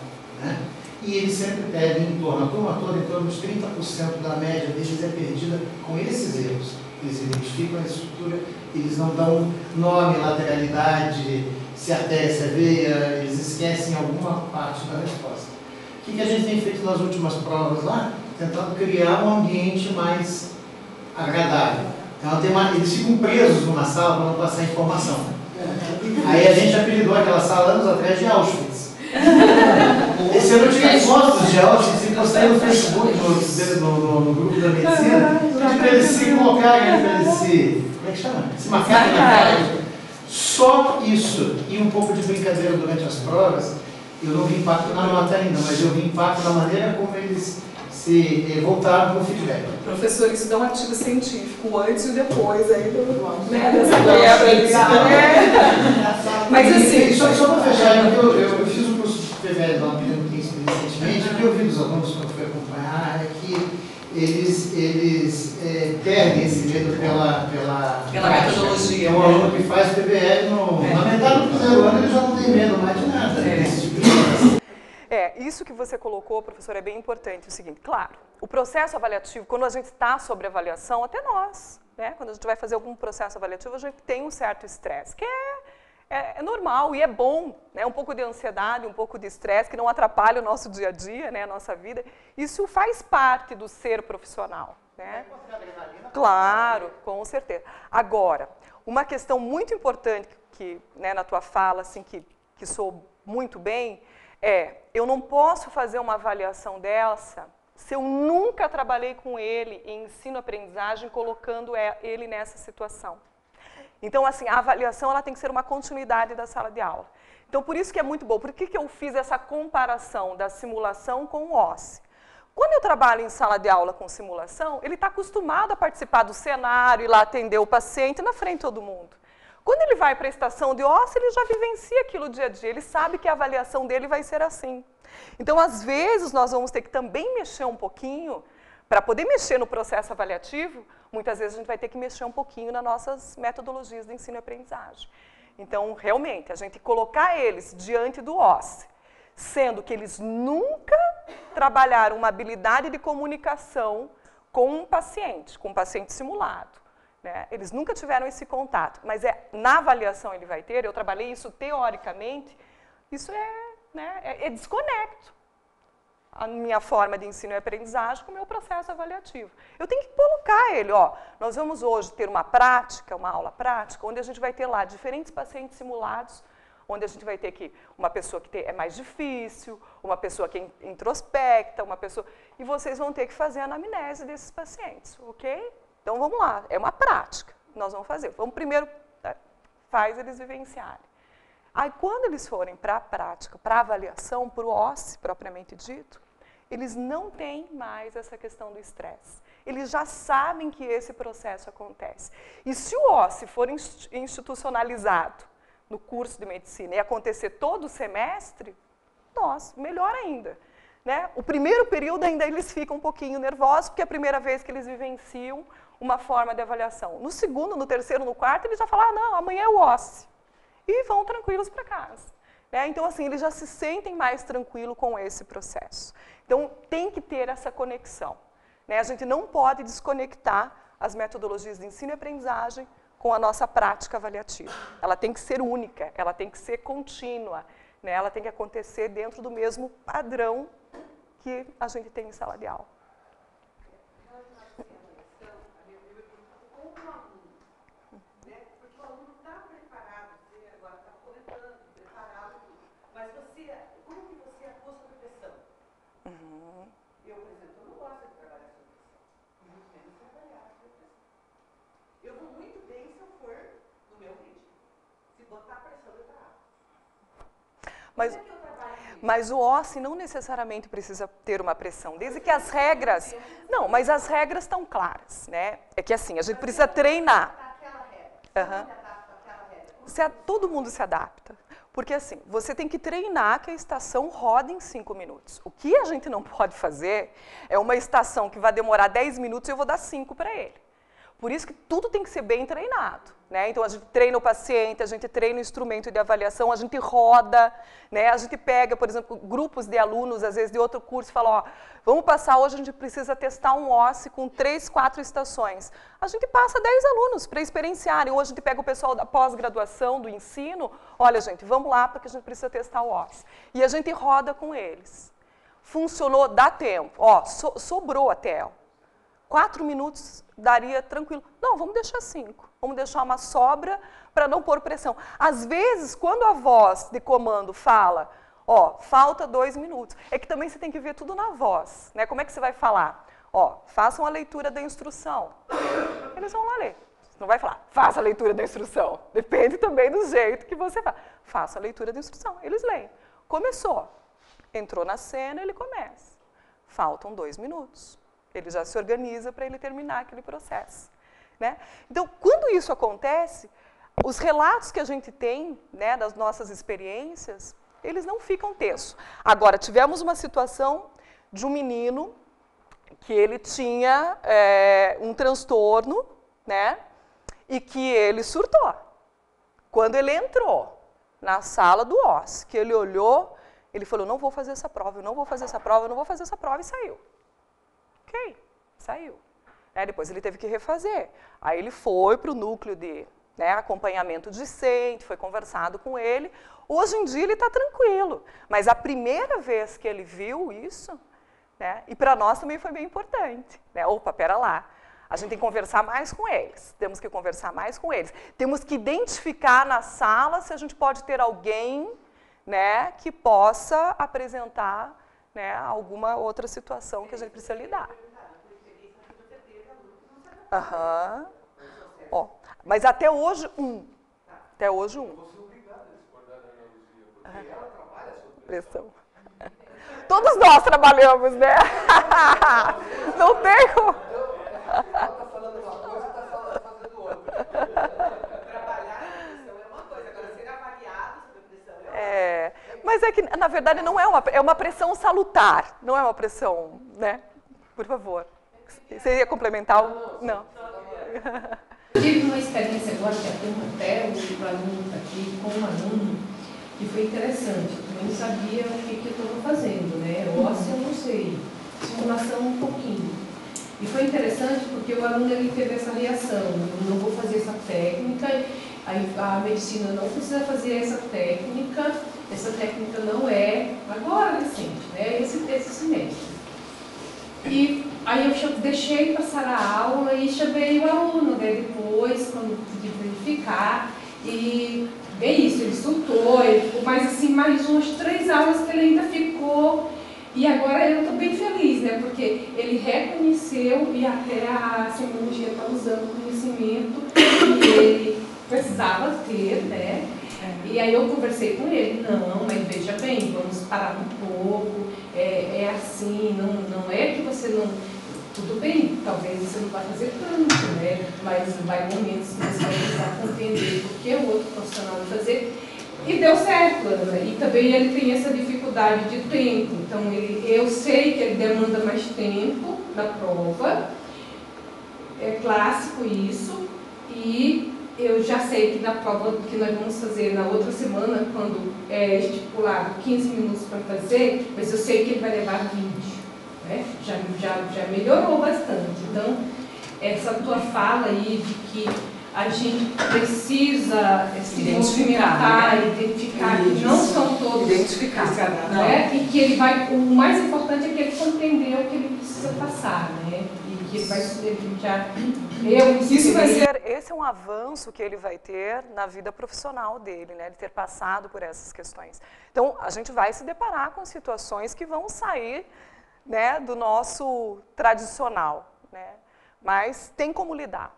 Né? E eles sempre perdem em torno, a turma toda, em torno de 30% da média deles é perdida com esses erros. Eles identificam a estrutura, eles não dão nome, lateralidade, se é artéria, se é veia, eles esquecem alguma parte da resposta. O que a gente tem feito nas últimas provas lá? Tentando criar um ambiente mais agradável. Então eles ficam presos numa sala para não passar informação. Aí a gente apelidou aquela sala anos atrás de Auschwitz. Esse ano eu tirei fotos de Auschwitz e postei no Facebook, no grupo da medicina, para eles se colocarem, para eles se... Como é que chama? Se marcarem na cara. Só isso e um pouco de brincadeira durante as provas, eu não vi impacto na nota ainda, mas eu vi impacto na maneira como eles se voltaram para o feedback. Professor, isso dá um artigo científico, o antes e o depois aí dessa quebra. Mas assim... Só para fechar, eu fiz um curso de PVL lá no Príncipe recentemente, o que eu vi dos alunos quando fui acompanhar é que eles perdem esse medo pela metodologia. Um aluno que faz PBL na metade do primeiro ano, ele já não tem medo mais de nada. Desse tipo de coisa. Isso que você colocou, professor, é bem importante. É o seguinte, claro, o processo avaliativo, quando a gente está sobre avaliação, até nós, né, quando a gente vai fazer algum processo avaliativo, a gente tem um certo estresse, que é normal e é bom, né, um pouco de ansiedade, um pouco de estresse, que não atrapalha o nosso dia a dia, né, a nossa vida. Isso faz parte do ser profissional. Né? Claro, com certeza. Agora, uma questão muito importante que, né, na tua fala, assim, que soou muito bem, eu não posso fazer uma avaliação dessa se eu nunca trabalhei com ele em ensino-aprendizagem, colocando ele nessa situação. Então, assim, a avaliação ela tem que ser uma continuidade da sala de aula. Então, por isso que é muito bom. Por que eu fiz essa comparação da simulação com o OSCE? Quando eu trabalho em sala de aula com simulação, ele está acostumado a participar do cenário, ir lá atender o paciente na frente de todo mundo. Quando ele vai para a estação de OSCE, ele já vivencia aquilo dia a dia, ele sabe que a avaliação dele vai ser assim. Então, às vezes, nós vamos ter que também mexer um pouquinho, para poder mexer no processo avaliativo, muitas vezes a gente vai ter que mexer um pouquinho nas nossas metodologias de ensino e aprendizagem. Então, realmente, a gente colocar eles diante do OSCE, sendo que eles nunca trabalharam uma habilidade de comunicação com um paciente simulado. Né? Eles nunca tiveram esse contato, mas na avaliação ele vai ter, eu trabalhei isso teoricamente, isso é desconecto a minha forma de ensino e aprendizagem com o meu processo avaliativo. Eu tenho que colocar ele, nós vamos hoje ter uma prática, uma aula prática, onde a gente vai ter lá diferentes pacientes simulados, onde a gente vai ter uma pessoa que é mais difícil, uma pessoa que introspecta, uma pessoa... E vocês vão ter que fazer a anamnese desses pacientes, ok? Então, vamos lá, é uma prática que nós vamos fazer. Vamos primeiro, faz eles vivenciarem. Aí, quando eles forem para a prática, para a avaliação, para o OSCE, propriamente dito, eles não têm mais essa questão do estresse. Eles já sabem que esse processo acontece. E se o OSCE for institucionalizado no curso de medicina e acontecer todo o semestre, nossa, melhor ainda. Né? O primeiro período ainda eles ficam um pouquinho nervosos, porque é a primeira vez que eles vivenciam uma forma de avaliação. No segundo, no terceiro, no quarto, eles já falam, não, amanhã é o OSCE. E vão tranquilos para casa. Né? Então, assim, eles já se sentem mais tranquilos com esse processo. Então, tem que ter essa conexão. Né? A gente não pode desconectar as metodologias de ensino e aprendizagem com a nossa prática avaliativa. Ela tem que ser única, ela tem que ser contínua, né? Ela tem que acontecer dentro do mesmo padrão que a gente tem em sala de aula. Mas o OSCE não necessariamente precisa ter uma pressão, desde que as regras... Não, mas as regras estão claras, né? É que assim, a gente precisa treinar. Todo mundo se adapta. Porque assim, você tem que treinar que a estação roda em 5 minutos. O que a gente não pode fazer é uma estação que vai demorar 10 minutos e eu vou dar 5 para ele. Por isso que tudo tem que ser bem treinado, né? Então a gente treina o paciente, a gente treina o instrumento de avaliação, a gente roda, né? A gente pega, por exemplo, grupos de alunos, às vezes de outro curso, e fala, ó, vamos passar hoje, a gente precisa testar um OSCE com 3, 4 estações. A gente passa 10 alunos para experienciarem. Ou a gente pega o pessoal da pós-graduação, do ensino, olha, gente, vamos lá, porque a gente precisa testar o OSCE. E a gente roda com eles. Funcionou, dá tempo. Ó, sobrou até, ó. 4 minutos daria tranquilo. Não, vamos deixar 5. Vamos deixar uma sobra para não pôr pressão. Às vezes, quando a voz de comando fala, ó, falta 2 minutos, é que também você tem que ver tudo na voz, né? Como é que você vai falar? Ó, façam a leitura da instrução. Eles vão lá ler. Você não vai falar, faça a leitura da instrução. Depende também do jeito que você fala. Faça a leitura da instrução. Eles leem. Começou. Entrou na cena, ele começa. Faltam 2 minutos. Ele já se organiza para ele terminar aquele processo, né? Então, quando isso acontece, os relatos que a gente tem, né, das nossas experiências, eles não ficam tensos. Agora, tivemos uma situação de um menino que ele tinha um transtorno, né, e que ele surtou. Quando ele entrou na sala do OSCE, que ele olhou, ele falou, não vou fazer essa prova, eu não vou fazer essa prova, eu não vou fazer essa prova, e saiu. Ok, saiu. Depois ele teve que refazer. Aí ele foi para o núcleo de, né, acompanhamento discente, foi conversado com ele. Hoje em dia ele está tranquilo, mas a primeira vez que ele viu isso, né, e para nós também foi bem importante, né, opa, pera lá, a gente tem que conversar mais com eles, temos que conversar mais com eles. Temos que identificar na sala se a gente pode ter alguém, né, que possa apresentar, né, alguma outra situação que a gente precisa lidar. Aham. Ó, mas até hoje, Até hoje, Você é obrigado a discordar da Ana Luzia, porque ela trabalha sob pressão. Todos nós trabalhamos, né? Não tem como. Ela está falando uma coisa e está fazendo outra. Trabalhar na pressão é uma coisa, agora ser avaliado sob pressão é outra. Mas é que, na verdade, não é uma pressão salutar, não é uma pressão, né? Por favor. Você ia complementar? Não. Tive uma experiência agora, que até o aluno está aqui, com um aluno, que foi interessante. Eu não sabia o que eu estava fazendo, né? O OSCE eu não sei, simulação um pouquinho. E foi interessante porque o aluno ele teve essa reação, eu não vou fazer essa técnica, a medicina não precisa fazer essa técnica não é agora recente, né? Esse semestre. E aí eu deixei passar a aula e chamei o aluno, né? Depois, quando pude verificar, e é isso, ele surtou, ele ficou mais assim, mais umas 3 aulas que ele ainda ficou. E agora eu estou bem feliz, né? Porque ele reconheceu e até a semiologia está usando o conhecimento que ele precisava ter, né? E aí eu conversei com ele, não, mas veja bem, vamos parar um pouco, é assim, não é que você não... Tudo bem, talvez você não vai fazer tanto, né? Mas vai momentos que você vai precisar compreender porque o outro profissional vai fazer. E deu certo, Ana. E também ele tem essa dificuldade de tempo. Então, eu sei que ele demanda mais tempo na prova. É clássico isso. E eu já sei que na prova que nós vamos fazer na outra semana, quando é estipulado 15 minutos para fazer, mas eu sei que ele vai levar 20. Né? Já melhorou bastante. Então, essa tua fala aí de que a gente precisa se movimentar, né? Identificar que não são todos né? E que ele vai, o mais importante é que ele compreendeu o que ele precisa passar, né? E que ele vai esse é um avanço que ele vai ter na vida profissional dele, né? Ele ter passado por essas questões. Então, a gente vai se deparar com situações que vão sair, né, do nosso tradicional, né? Mas tem como lidar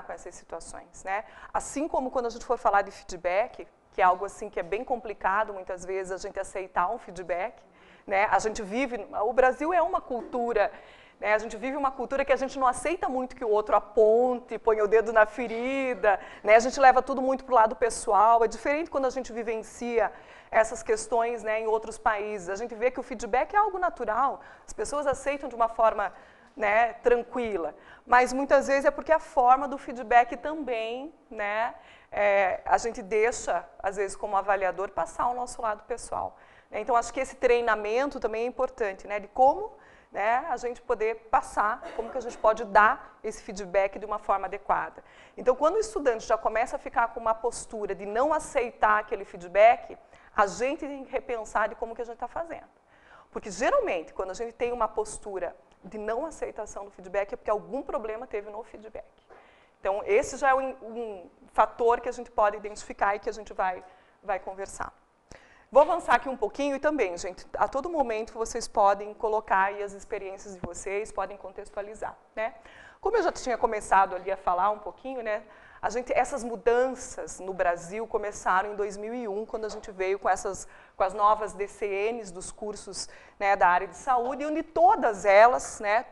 com essas situações, né? Assim como quando a gente for falar de feedback, que é algo assim que é bem complicado muitas vezes a gente aceitar um feedback, né? A gente vive, o Brasil é uma cultura, né? A gente vive uma cultura que a gente não aceita muito que o outro aponte, ponha o dedo na ferida, né? A gente leva tudo muito para o lado pessoal. É diferente quando a gente vivencia essas questões, né, em outros países. A gente vê que o feedback é algo natural, as pessoas aceitam de uma forma né, tranquila, mas muitas vezes é porque a forma do feedback também, né, a gente deixa, às vezes, como avaliador, passar o nosso lado pessoal. Então, acho que esse treinamento também é importante, né, de como, né, a gente poder passar, como que a gente pode dar esse feedback de uma forma adequada. Então, quando o estudante já começa a ficar com uma postura de não aceitar aquele feedback, a gente tem que repensar de como que a gente está fazendo. Porque, geralmente, quando a gente tem uma postura de não aceitação do feedback, é porque algum problema teve no feedback. Então, esse já é um fator que a gente pode identificar e que a gente vai conversar. Vou avançar aqui um pouquinho e também, gente, a todo momento vocês podem colocar aí as experiências de vocês, podem contextualizar, né? Como eu já tinha começado ali a falar um pouquinho, né? Essas mudanças no Brasil começaram em 2001, quando a gente veio com as novas DCNs dos cursos, né, da área de saúde, onde todas elas, né,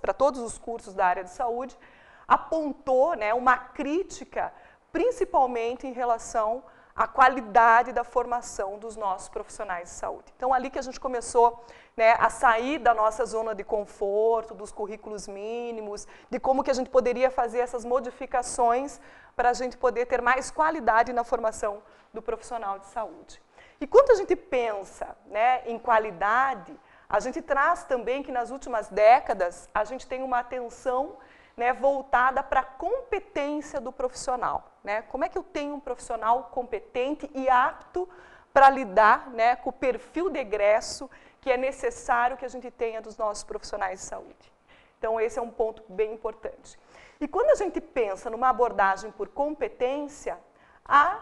para todos os cursos da área de saúde, apontou, né, uma crítica, principalmente em relação à qualidade da formação dos nossos profissionais de saúde. Então, ali que a gente começou, né, a sair da nossa zona de conforto, dos currículos mínimos, de como que a gente poderia fazer essas modificações para a gente poder ter mais qualidade na formação do profissional de saúde. E quando a gente pensa, né, em qualidade, a gente traz também que nas últimas décadas a gente tem uma atenção, né, voltada para a competência do profissional. Né? Como é que eu tenho um profissional competente e apto para lidar, né, com o perfil de egresso que é necessário que a gente tenha dos nossos profissionais de saúde. Então, esse é um ponto bem importante. E quando a gente pensa numa abordagem por competência, a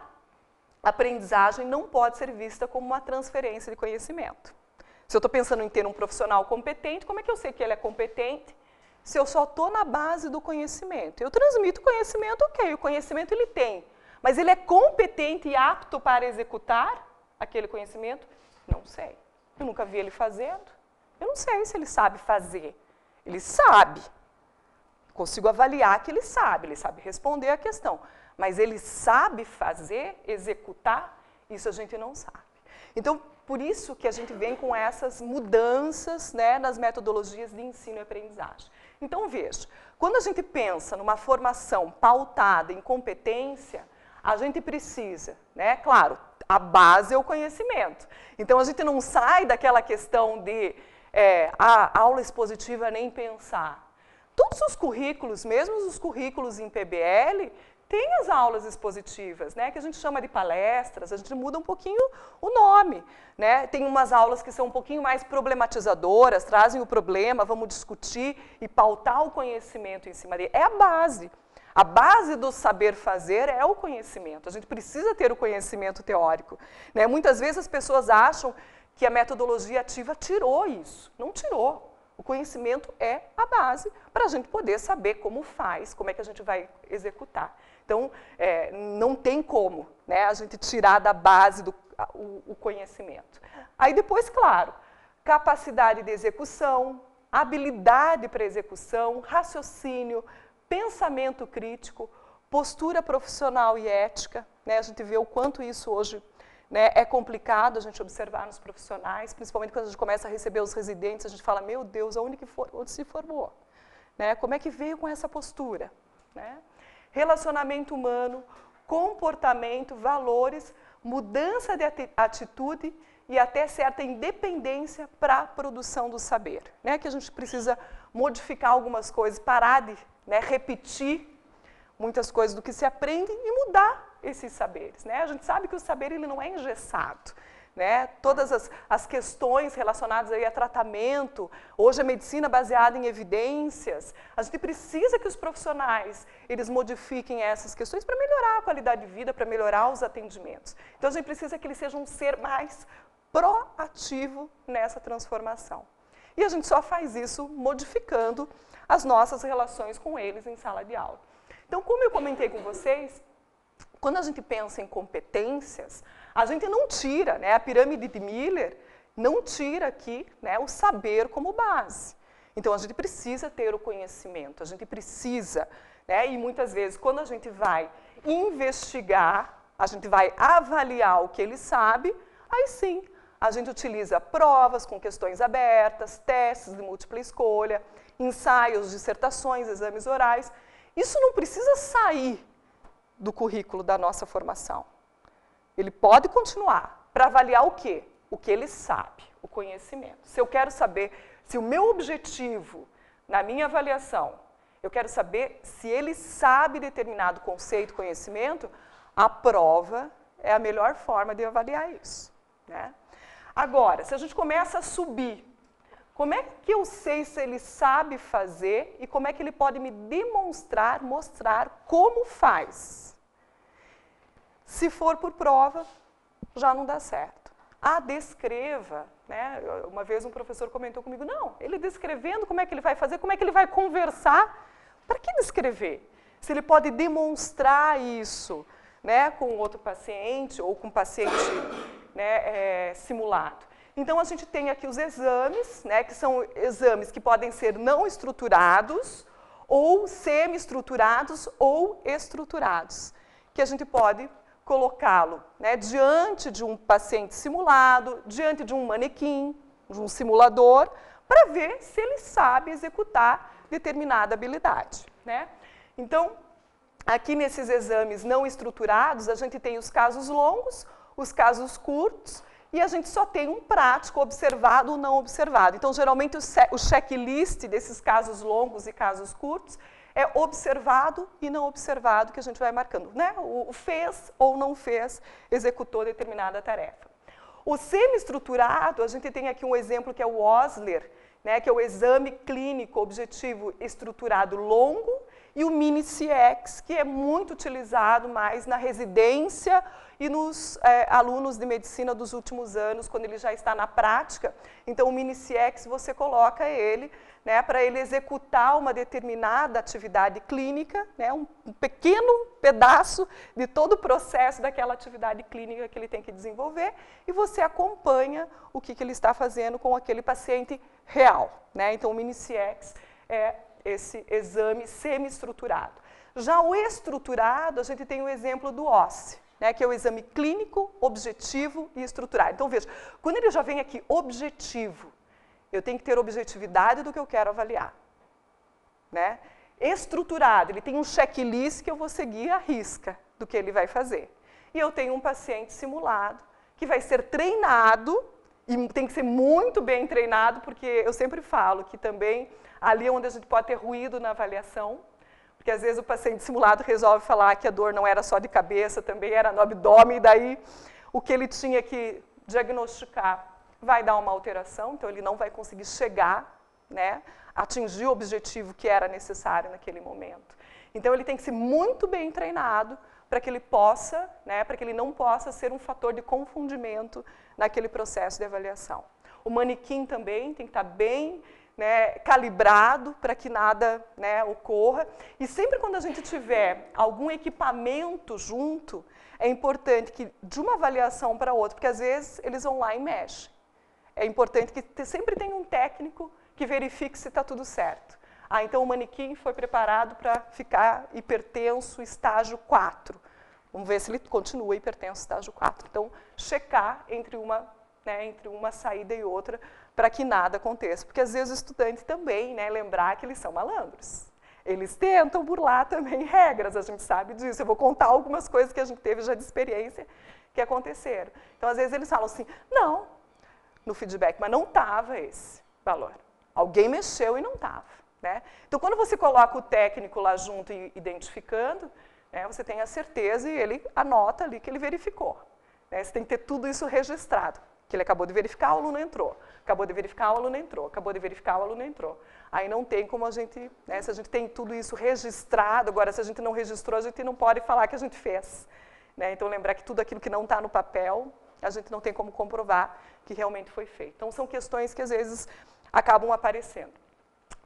aprendizagem não pode ser vista como uma transferência de conhecimento. Se eu estou pensando em ter um profissional competente, como é que eu sei que ele é competente? Se eu só estou na base do conhecimento. Eu transmito conhecimento, ok, o conhecimento ele tem, mas ele é competente e apto para executar aquele conhecimento? Não sei. Eu nunca vi ele fazendo. Eu não sei se ele sabe fazer. Ele sabe. Consigo avaliar que ele sabe responder a questão. Mas ele sabe fazer, executar? Isso a gente não sabe. Então, por isso que a gente vem com essas mudanças, né, nas metodologias de ensino e aprendizagem. Então, veja, quando a gente pensa numa formação pautada em competência, a gente precisa, né, claro, a base é o conhecimento. Então, a gente não sai daquela questão de a aula expositiva nem pensar. Todos os currículos, mesmo os currículos em PBL, tem as aulas expositivas, né, que a gente chama de palestras, a gente muda um pouquinho o nome. Né? Tem umas aulas que são um pouquinho mais problematizadoras, trazem o problema, vamos discutir e pautar o conhecimento em cima dele. É a base. A base do saber fazer é o conhecimento. A gente precisa ter o conhecimento teórico. Né? Muitas vezes as pessoas acham que a metodologia ativa tirou isso. Não tirou. O conhecimento é a base para a gente poder saber como faz, como é que a gente vai executar. Então, não tem como, né, a gente tirar da base o conhecimento. Aí depois, claro, capacidade de execução, habilidade para execução, raciocínio, pensamento crítico, postura profissional e ética. Né, a gente vê o quanto isso hoje, né, é complicado a gente observar nos profissionais, principalmente quando a gente começa a receber os residentes, a gente fala, meu Deus, onde se formou? Né, como é que veio com essa postura? Né? Relacionamento humano, comportamento, valores, mudança de atitude e até certa independência para a produção do saber. Né? Que a gente precisa modificar algumas coisas, parar de, né, repetir muitas coisas do que se aprende e mudar esses saberes. Né? A gente sabe que o saber ele não é engessado. Né? Todas as questões relacionadas aí a tratamento, hoje a medicina baseada em evidências, a gente precisa que os profissionais eles modifiquem essas questões para melhorar a qualidade de vida, para melhorar os atendimentos. Então a gente precisa que eles sejam um ser mais proativo nessa transformação. E a gente só faz isso modificando as nossas relações com eles em sala de aula. Então, como eu comentei com vocês, quando a gente pensa em competências, a gente não tira, né, a pirâmide de Miller não tira aqui, né, o saber como base. Então, a gente precisa ter o conhecimento, a gente precisa, né, e muitas vezes, quando a gente vai investigar, a gente vai avaliar o que ele sabe, aí sim, A gente utiliza provas com questões abertas, testes de múltipla escolha, ensaios, dissertações, exames orais. Isso não precisa sair do currículo da nossa formação. Ele pode continuar para avaliar o quê? O que ele sabe, o conhecimento. Se eu quero saber, se o meu objetivo na minha avaliação, eu quero saber se ele sabe determinado conceito, conhecimento, a prova é a melhor forma de avaliar isso, né? Agora, se a gente começa a subir, como é que eu sei se ele sabe fazer e como é que ele pode me demonstrar, mostrar como faz? Se for por prova, já não dá certo. Descreva, né? Uma vez um professor comentou comigo, não, ele descrevendo como é que ele vai fazer, como é que ele vai conversar, para que descrever? Se ele pode demonstrar isso, né, com outro paciente ou com paciente, né, simulado. Então, a gente tem aqui os exames, né, que são exames que podem ser não estruturados, ou semi-estruturados ou estruturados, que a gente pode colocá-lo, né, diante de um paciente simulado, diante de um manequim, de um simulador, para ver se ele sabe executar determinada habilidade, né? Então, aqui nesses exames não estruturados, a gente tem os casos longos, os casos curtos, e a gente só tem um prático observado ou não observado. Então, geralmente, o checklist desses casos longos e casos curtos é observado e não observado, que a gente vai marcando, né? O fez ou não fez, executou determinada tarefa. O semi-estruturado, a gente tem aqui um exemplo que é o Osler, né, que é o exame clínico objetivo estruturado longo, e o Mini-CX, que é muito utilizado mais na residência e nos alunos de medicina dos últimos anos, quando ele já está na prática. Então, o Mini-CX, você coloca ele, né, para ele executar uma determinada atividade clínica, né, um pequeno pedaço de todo o processo daquela atividade clínica que ele tem que desenvolver, e você acompanha o que ele está fazendo com aquele paciente real, né? Então, o Mini-CX é esse exame semi-estruturado. Já o estruturado, a gente tem o exemplo do OSCE, né, que é o exame clínico, objetivo e estruturado. Então, veja, quando ele já vem aqui objetivo, eu tenho que ter objetividade do que eu quero avaliar, né? Estruturado, ele tem um checklist que eu vou seguir à risca do que ele vai fazer. E eu tenho um paciente simulado que vai ser treinado, e tem que ser muito bem treinado, porque eu sempre falo que também ali é onde a gente pode ter ruído na avaliação, porque às vezes o paciente simulado resolve falar que a dor não era só de cabeça, também era no abdômen, e daí o que ele tinha que diagnosticar vai dar uma alteração, então ele não vai conseguir chegar, né, atingir o objetivo que era necessário naquele momento. Então ele tem que ser muito bem treinado para que ele possa, né, para que ele não possa ser um fator de confundimento naquele processo de avaliação. O manequim também tem que estar bem, né, calibrado para que nada, né, ocorra. E sempre quando a gente tiver algum equipamento junto, é importante que de uma avaliação para outra, porque às vezes eles vão lá e mexem. É importante que sempre tenha um técnico que verifique se está tudo certo. Então o manequim foi preparado para ficar hipertenso estágio 4. Vamos ver se ele continua hipertenso estágio 4. Então, checar entre uma saída e outra para que nada aconteça. Porque às vezes o estudante também, né, lembrar que eles são malandros. Eles tentam burlar também regras, a gente sabe disso. Eu vou contar algumas coisas que a gente teve já de experiência que aconteceram. Então, às vezes eles falam assim, não, no feedback, mas não estava esse valor. Alguém mexeu e não estava, né? Então, quando você coloca o técnico lá junto e identificando, né, você tem a certeza e ele anota ali que ele verificou, né? Você tem que ter tudo isso registrado, que ele acabou de verificar, o aluno entrou, acabou de verificar, o aluno entrou, acabou de verificar, o aluno entrou. Aí não tem como a gente, né, se a gente tem tudo isso registrado, agora se a gente não registrou, a gente não pode falar que a gente fez, né? Então, lembrar que tudo aquilo que não está no papel, a gente não tem como comprovar que realmente foi feito. Então, são questões que às vezes acabam aparecendo.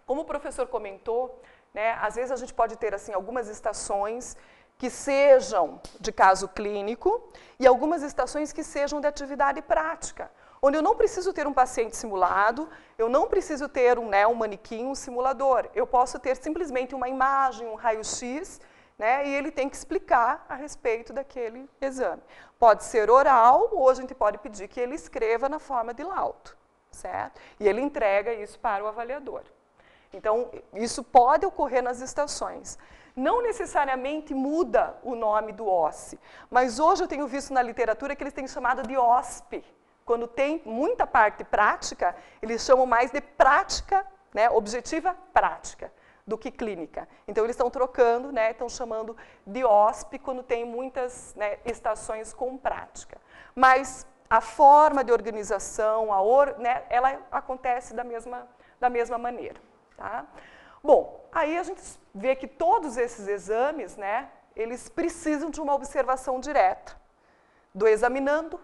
Como o professor comentou, né, às vezes a gente pode ter assim, algumas estações que sejam de caso clínico e algumas estações que sejam de atividade prática, onde eu não preciso ter um paciente simulado, eu não preciso ter um manequim, um simulador. Eu posso ter simplesmente uma imagem, um raio-x, né, e ele tem que explicar a respeito daquele exame. Pode ser oral, ou a gente pode pedir que ele escreva na forma de laudo, certo? E ele entrega isso para o avaliador. Então, isso pode ocorrer nas estações. Não necessariamente muda o nome do OSCE, mas hoje eu tenho visto na literatura que eles têm chamado de OSP. Quando tem muita parte prática, eles chamam mais de prática, né, objetiva prática, do que clínica. Então, eles estão trocando, né, estão chamando de OSP quando tem muitas, né, estações com prática. Mas a forma de organização, né, ela acontece da mesma maneira. Tá? Bom, aí a gente vê que todos esses exames, né, eles precisam de uma observação direta do examinando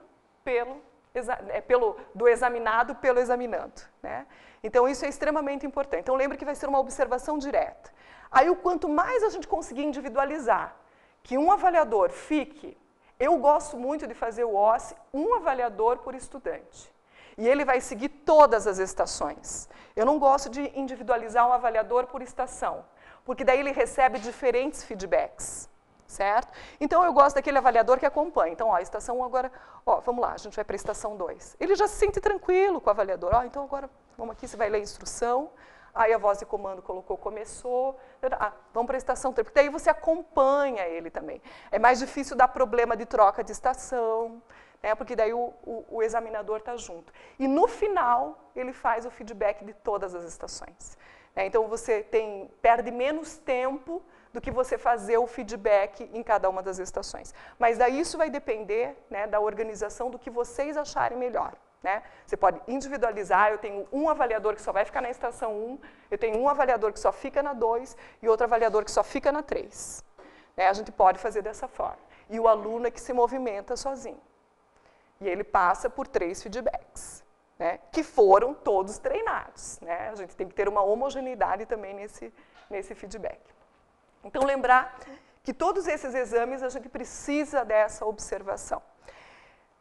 do examinado pelo examinando, né? Então, isso é extremamente importante. Então, lembre que vai ser uma observação direta. Aí, o quanto mais a gente conseguir individualizar, que um avaliador fique, eu gosto muito de fazer o OSCE, um avaliador por estudante. E ele vai seguir todas as estações. Eu não gosto de individualizar um avaliador por estação, porque daí ele recebe diferentes feedbacks, certo? Então, eu gosto daquele avaliador que acompanha. Então, ó, a estação 1 agora, ó, vamos lá, a gente vai para a estação 2. Ele já se sente tranquilo com o avaliador. Ó, então, agora, vamos aqui, você vai ler a instrução. Aí, a voz de comando colocou, começou. Vamos para a estação 3, porque daí você acompanha ele também. É mais difícil dar problema de troca de estação, né, porque daí o examinador está junto. E, no final, ele faz o feedback de todas as estações. Então, você perde menos tempo do que você fazer o feedback em cada uma das estações. Mas daí isso vai depender, né, da organização, do que vocês acharem melhor. Né? Você pode individualizar, eu tenho um avaliador que só vai ficar na estação 1, eu tenho um avaliador que só fica na 2 e outro avaliador que só fica na 3. Né? A gente pode fazer dessa forma. E o aluno é que se movimenta sozinho. E ele passa por 3 feedbacks, né, que foram todos treinados. Né? A gente tem que ter uma homogeneidade também nesse feedback. Então, lembrar que todos esses exames a gente precisa dessa observação.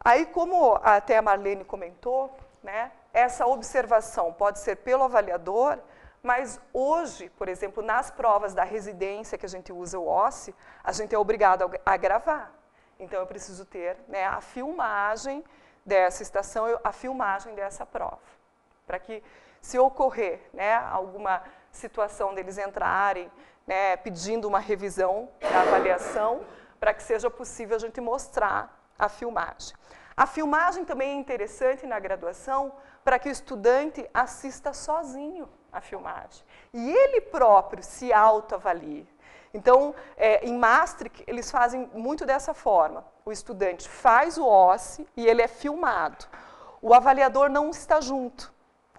Aí, como até a Marlene comentou, né, essa observação pode ser pelo avaliador, mas hoje, por exemplo, nas provas da residência que a gente usa o OSCE, a gente é obrigado a gravar. Então, eu preciso ter, né, a filmagem dessa estação, a filmagem dessa prova, para que, se ocorrer, né, alguma situação deles entrarem, né, pedindo uma revisão da avaliação, para que seja possível a gente mostrar a filmagem. A filmagem também é interessante na graduação para que o estudante assista sozinho a filmagem e ele próprio se autoavalie. Então, em Maastricht, eles fazem muito dessa forma. O estudante faz o OSCE e ele é filmado. O avaliador não está junto.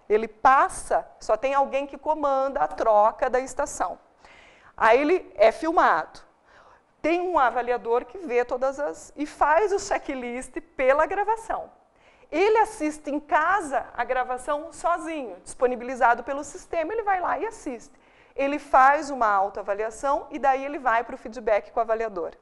Ele passa, só tem alguém que comanda a troca da estação. Aí ele é filmado. Tem um avaliador que vê e faz o checklist pela gravação. Ele assiste em casa a gravação sozinho, disponibilizado pelo sistema, ele vai lá e assiste. Ele faz uma autoavaliação e daí ele vai para o feedback com o avaliador.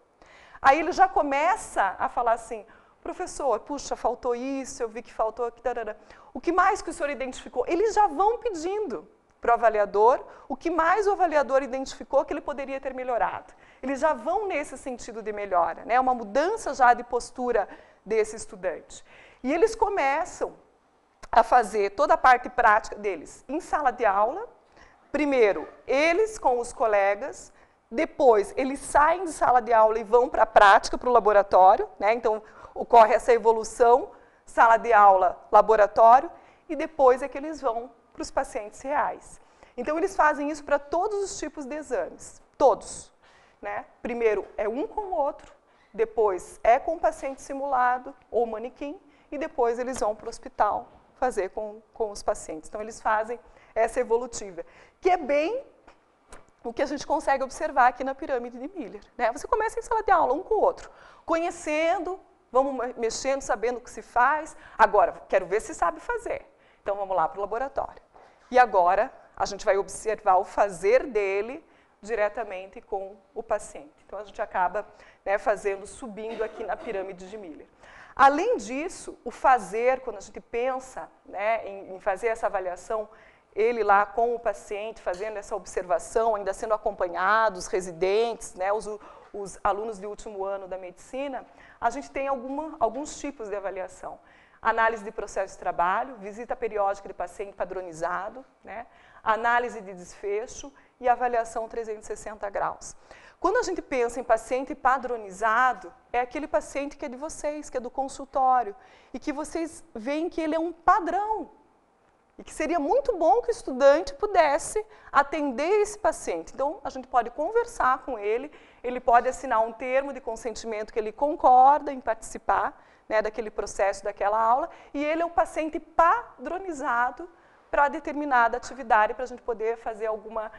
Aí ele já começa a falar assim, professor, puxa, faltou isso, eu vi que faltou aqui, tarará. O que mais que o senhor identificou? Eles já vão pedindo para o avaliador o que mais o avaliador identificou que ele poderia ter melhorado. Eles já vão nesse sentido de melhora, né? Uma mudança já de postura desse estudante. E eles começam a fazer toda a parte prática deles em sala de aula. Primeiro, eles com os colegas, depois eles saem de sala de aula e vão para a prática, para o laboratório, né? Então, ocorre essa evolução, sala de aula, laboratório, e depois é que eles vão para os pacientes reais. Então, eles fazem isso para todos os tipos de exames, todos. Né? Primeiro é um com o outro, depois é com o paciente simulado ou manequim, e depois eles vão para o hospital fazer com os pacientes. Então, eles fazem essa evolutiva, que é bem o que a gente consegue observar aqui na pirâmide de Miller. Né? Você começa em sala de aula, um com o outro, conhecendo, vamos mexendo, sabendo o que se faz. Agora, quero ver se sabe fazer. Então, vamos lá para o laboratório. E agora, a gente vai observar o fazer dele diretamente com o paciente. Então, a gente acaba, né, subindo aqui na pirâmide de Miller. Além disso, o fazer, quando a gente pensa, né, em fazer essa avaliação, ele lá com o paciente, fazendo essa observação, ainda sendo acompanhado, os residentes, né, os alunos de último ano da medicina, a gente tem alguns tipos de avaliação. Análise de processo de trabalho, visita periódica de paciente padronizado, né, análise de desfecho e avaliação 360 graus. Quando a gente pensa em paciente padronizado, é aquele paciente que é de vocês, que é do consultório, e que vocês veem que ele é um padrão, e que seria muito bom que o estudante pudesse atender esse paciente. Então, a gente pode conversar com ele pode assinar um termo de consentimento que ele concorda em participar, né, daquele processo, daquela aula, e ele é o paciente padronizado para determinada atividade, para a gente poder fazer alguma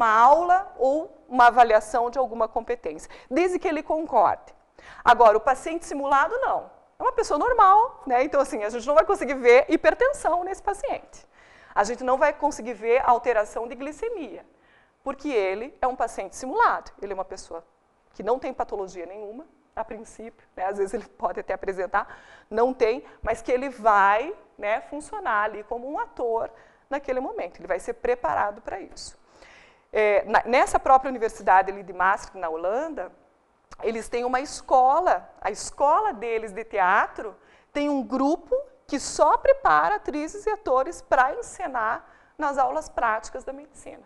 aula ou uma avaliação de alguma competência, desde que ele concorde. Agora, o paciente simulado, não. É uma pessoa normal, né? Então, assim, a gente não vai conseguir ver hipertensão nesse paciente. A gente não vai conseguir ver alteração de glicemia, porque ele é um paciente simulado. Ele é uma pessoa que não tem patologia nenhuma, a princípio, né? Às vezes ele pode até apresentar, não tem, mas que ele vai, né, funcionar ali como um ator naquele momento. Ele vai ser preparado para isso. Nessa própria universidade ali de Maastricht, na Holanda, eles têm uma escola, a escola deles de teatro tem um grupo que só prepara atrizes e atores para encenar nas aulas práticas da medicina.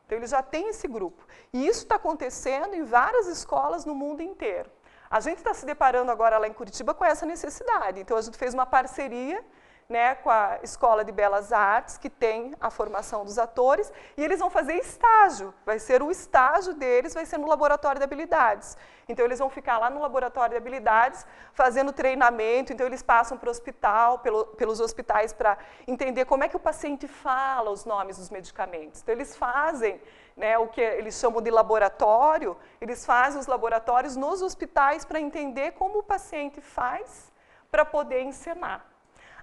Então, eles já têm esse grupo. E isso está acontecendo em várias escolas no mundo inteiro. A gente está se deparando agora lá em Curitiba com essa necessidade. Então, a gente fez uma parceria, né, com a Escola de Belas Artes, que tem a formação dos atores, e eles vão fazer estágio. Vai ser o estágio deles, vai ser no Laboratório de Habilidades. Então, eles vão ficar lá no Laboratório de Habilidades, fazendo treinamento. Então, eles passam para o hospital, pelos hospitais, para entender como é que o paciente fala os nomes dos medicamentos. Então, eles fazem, né, o que eles chamam de laboratório, eles fazem os laboratórios nos hospitais para entender como o paciente faz para poder encenar.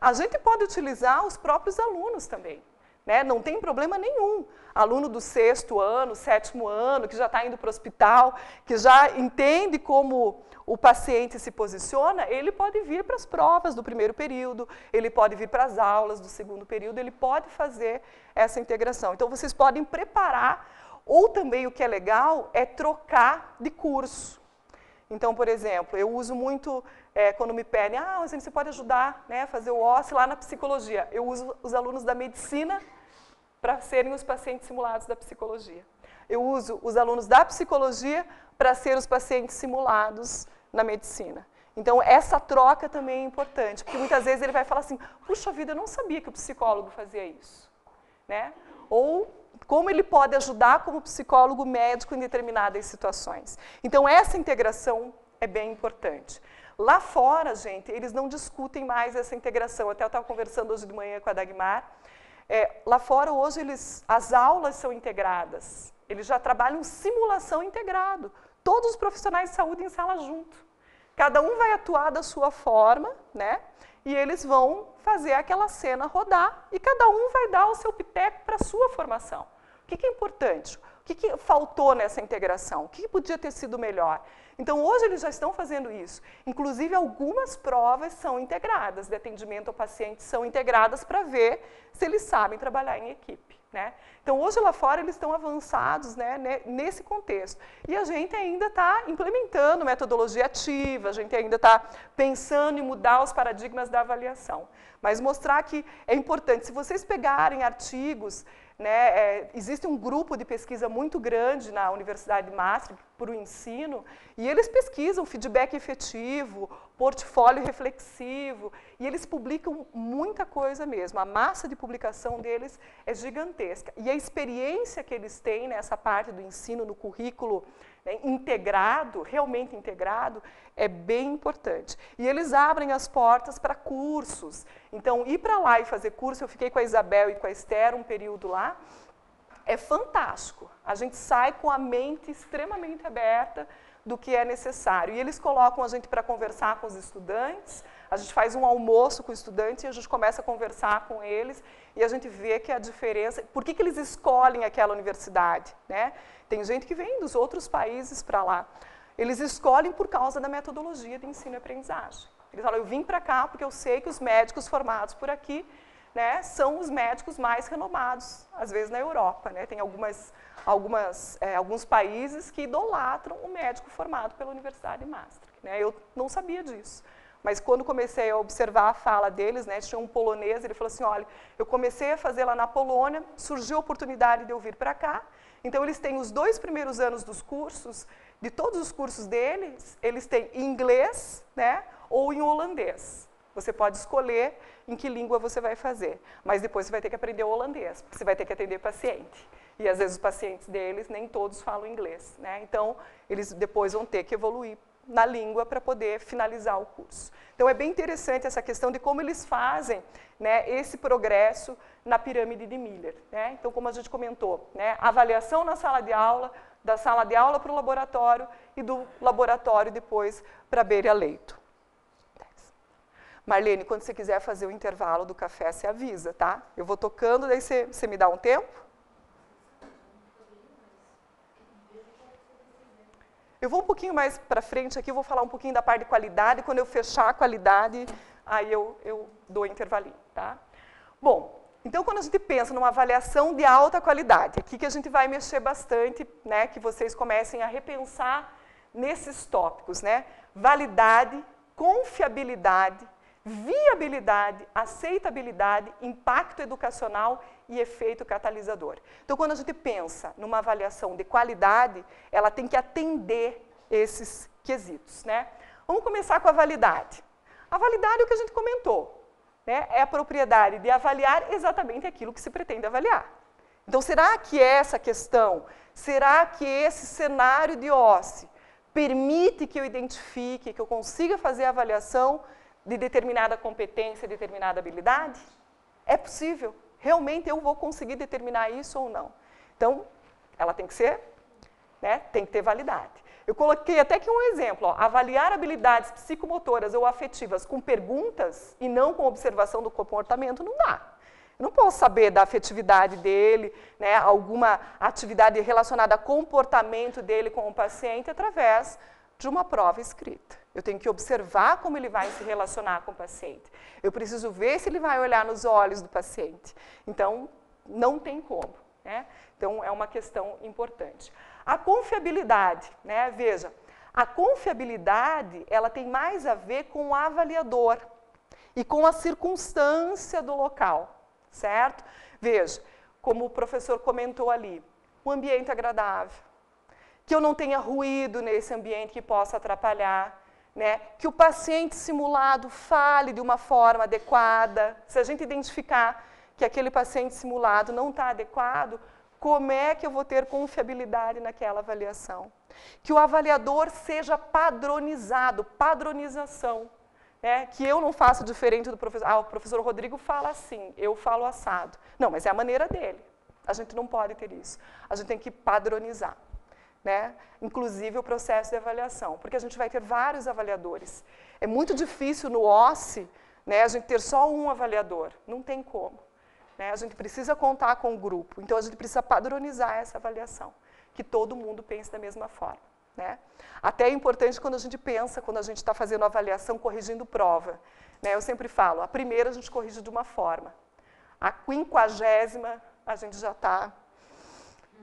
A gente pode utilizar os próprios alunos também, né? Não tem problema nenhum. Aluno do 6º ano, 7º ano, que já está indo para o hospital, que já entende como o paciente se posiciona, ele pode vir para as provas do 1º período, ele pode vir para as aulas do 2º período, ele pode fazer essa integração. Então, vocês podem preparar, ou também o que é legal é trocar de curso. Então, por exemplo, eu uso muito, quando me pedem, você pode ajudar, né, a fazer o OSCE lá na psicologia. Eu uso os alunos da medicina para serem os pacientes simulados da psicologia. Eu uso os alunos da psicologia para ser os pacientes simulados na medicina. Então, essa troca também é importante, porque muitas vezes ele vai falar assim, puxa vida, eu não sabia que o psicólogo fazia isso, né? Ou como ele pode ajudar como psicólogo médico em determinadas situações. Então, essa integração é bem importante. Lá fora, gente, eles não discutem mais essa integração. Até eu estava conversando hoje de manhã com a Dagmar. Lá fora, hoje, as aulas são integradas. Eles já trabalham simulação integrado. Todos os profissionais de saúde em sala junto. Cada um vai atuar da sua forma, né? E eles vão fazer aquela cena rodar e cada um vai dar o seu piteco para a sua formação. O que é importante? O que faltou nessa integração? O que podia ter sido melhor? Então, hoje eles já estão fazendo isso. Inclusive, algumas provas são integradas, de atendimento ao paciente são integradas para ver se eles sabem trabalhar em equipe, né? Então, hoje lá fora eles estão avançados, né, nesse contexto. E a gente ainda está implementando metodologia ativa, a gente ainda está pensando em mudar os paradigmas da avaliação. Mas mostrar que é importante, se vocês pegarem artigos, né, existe um grupo de pesquisa muito grande na Universidade de Maastricht para o ensino, e eles pesquisam feedback efetivo, portfólio reflexivo, e eles publicam muita coisa mesmo. A massa de publicação deles é gigantesca. E a experiência que eles têm nessa parte do ensino, no currículo, né, integrado, realmente integrado, é bem importante. E eles abrem as portas para cursos. Então, ir para lá e fazer curso, eu fiquei com a Isabel e com a Esther um período lá, é fantástico. A gente sai com a mente extremamente aberta do que é necessário. E eles colocam a gente para conversar com os estudantes, a gente faz um almoço com os estudantes e a gente começa a conversar com eles e a gente vê que a diferença... Por que eles escolhem aquela universidade, né? Tem gente que vem dos outros países para lá. Eles escolhem por causa da metodologia de ensino e aprendizagem. Eles falam, eu vim para cá porque eu sei que os médicos formados por aqui né, são os médicos mais renomados, às vezes na Europa, né? Tem alguns países que idolatram o médico formado pela Universidade de Maastricht, né? Eu não sabia disso, mas quando comecei a observar a fala deles, né, tinha um polonês, ele falou assim, olha, eu comecei a fazer lá na Polônia, surgiu a oportunidade de eu vir para cá, então eles têm os 2 primeiros anos dos cursos, de todos os cursos deles, eles têm em inglês, né, ou em holandês. Você pode escolher em que língua você vai fazer, mas depois você vai ter que aprender o holandês, porque você vai ter que atender paciente. E às vezes os pacientes deles, nem todos falam inglês, né? Então, eles depois vão ter que evoluir na língua para poder finalizar o curso. Então, é bem interessante essa questão de como eles fazem, né, esse progresso na pirâmide de Miller, né? Então, como a gente comentou, né, avaliação na sala de aula, da sala de aula para o laboratório e do laboratório depois para a beira-leito. Marlene, quando você quiser fazer o intervalo do café, você avisa, tá? Eu vou tocando, daí você me dá um tempo? Eu vou um pouquinho mais para frente aqui, eu vou falar um pouquinho da parte de qualidade, quando eu fechar a qualidade, aí eu dou intervalinho, tá? Bom, então quando a gente pensa numa avaliação de alta qualidade, aqui que a gente vai mexer bastante, né, que vocês comecem a repensar nesses tópicos, né? Validade, confiabilidade, viabilidade, aceitabilidade, impacto educacional e efeito catalisador. Então, quando a gente pensa numa avaliação de qualidade, ela tem que atender esses quesitos, né? Vamos começar com a validade. A validade é o que a gente comentou, né? É a propriedade de avaliar exatamente aquilo que se pretende avaliar. Então, será que essa questão, será que esse cenário de OSCE permite que eu identifique, que eu consiga fazer a avaliação de determinada competência, determinada habilidade? É possível. Realmente eu vou conseguir determinar isso ou não? Então, ela tem que ser, né, tem que ter validade. Eu coloquei até aqui um exemplo, ó, avaliar habilidades psicomotoras ou afetivas com perguntas e não com observação do comportamento não dá. Eu não posso saber da afetividade dele, né, alguma atividade relacionada a comportamento dele com o paciente através de uma prova escrita. Eu tenho que observar como ele vai se relacionar com o paciente. Eu preciso ver se ele vai olhar nos olhos do paciente. Então, não tem como, né? Então, é uma questão importante. A confiabilidade, né? Veja, a confiabilidade, ela tem mais a ver com o avaliador e com a circunstância do local, certo? Veja, como o professor comentou ali, um ambiente agradável, que eu não tenha ruído nesse ambiente que possa atrapalhar, né? Que o paciente simulado fale de uma forma adequada. Se a gente identificar que aquele paciente simulado não está adequado, como é que eu vou ter confiabilidade naquela avaliação? Que o avaliador seja padronizado, padronização, né? Que eu não faça diferente do professor. Ah, o professor Rodrigo fala assim, eu falo assado. Não, mas é a maneira dele. A gente não pode ter isso. A gente tem que padronizar, né? Inclusive o processo de avaliação, porque a gente vai ter vários avaliadores. É muito difícil no OSCE, né, a gente ter só um avaliador, não tem como, né? A gente precisa contar com o grupo, então a gente precisa padronizar essa avaliação, que todo mundo pense da mesma forma, né? Até é importante quando a gente pensa, quando a gente está fazendo avaliação, corrigindo prova, né? Eu sempre falo, a primeira a gente corrige de uma forma, a 50ª a gente já está,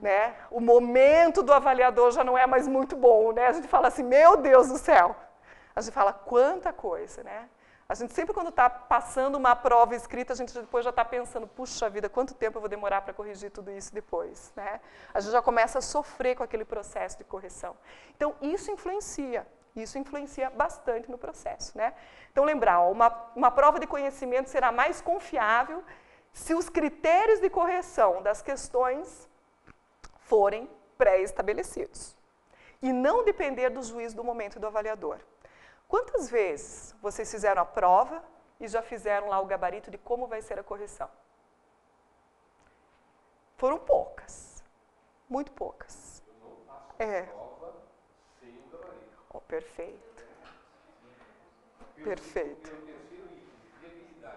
né? O momento do avaliador já não é mais muito bom, né? A gente fala assim, meu Deus do céu. A gente fala, quanta coisa, né? A gente sempre quando está passando uma prova escrita, a gente depois já está pensando, puxa vida, quanto tempo eu vou demorar para corrigir tudo isso depois, né? A gente já começa a sofrer com aquele processo de correção. Então, isso influencia bastante no processo, né? Então, lembrar, ó, uma prova de conhecimento será mais confiável se os critérios de correção das questões forem pré-estabelecidos e não depender do juízo do momento do avaliador. Quantas vezes vocês fizeram a prova e já fizeram lá o gabarito de como vai ser a correção? Foram poucas, muito poucas. Eu não faço É. prova sem o gabarito. Oh, perfeito. Perfeito.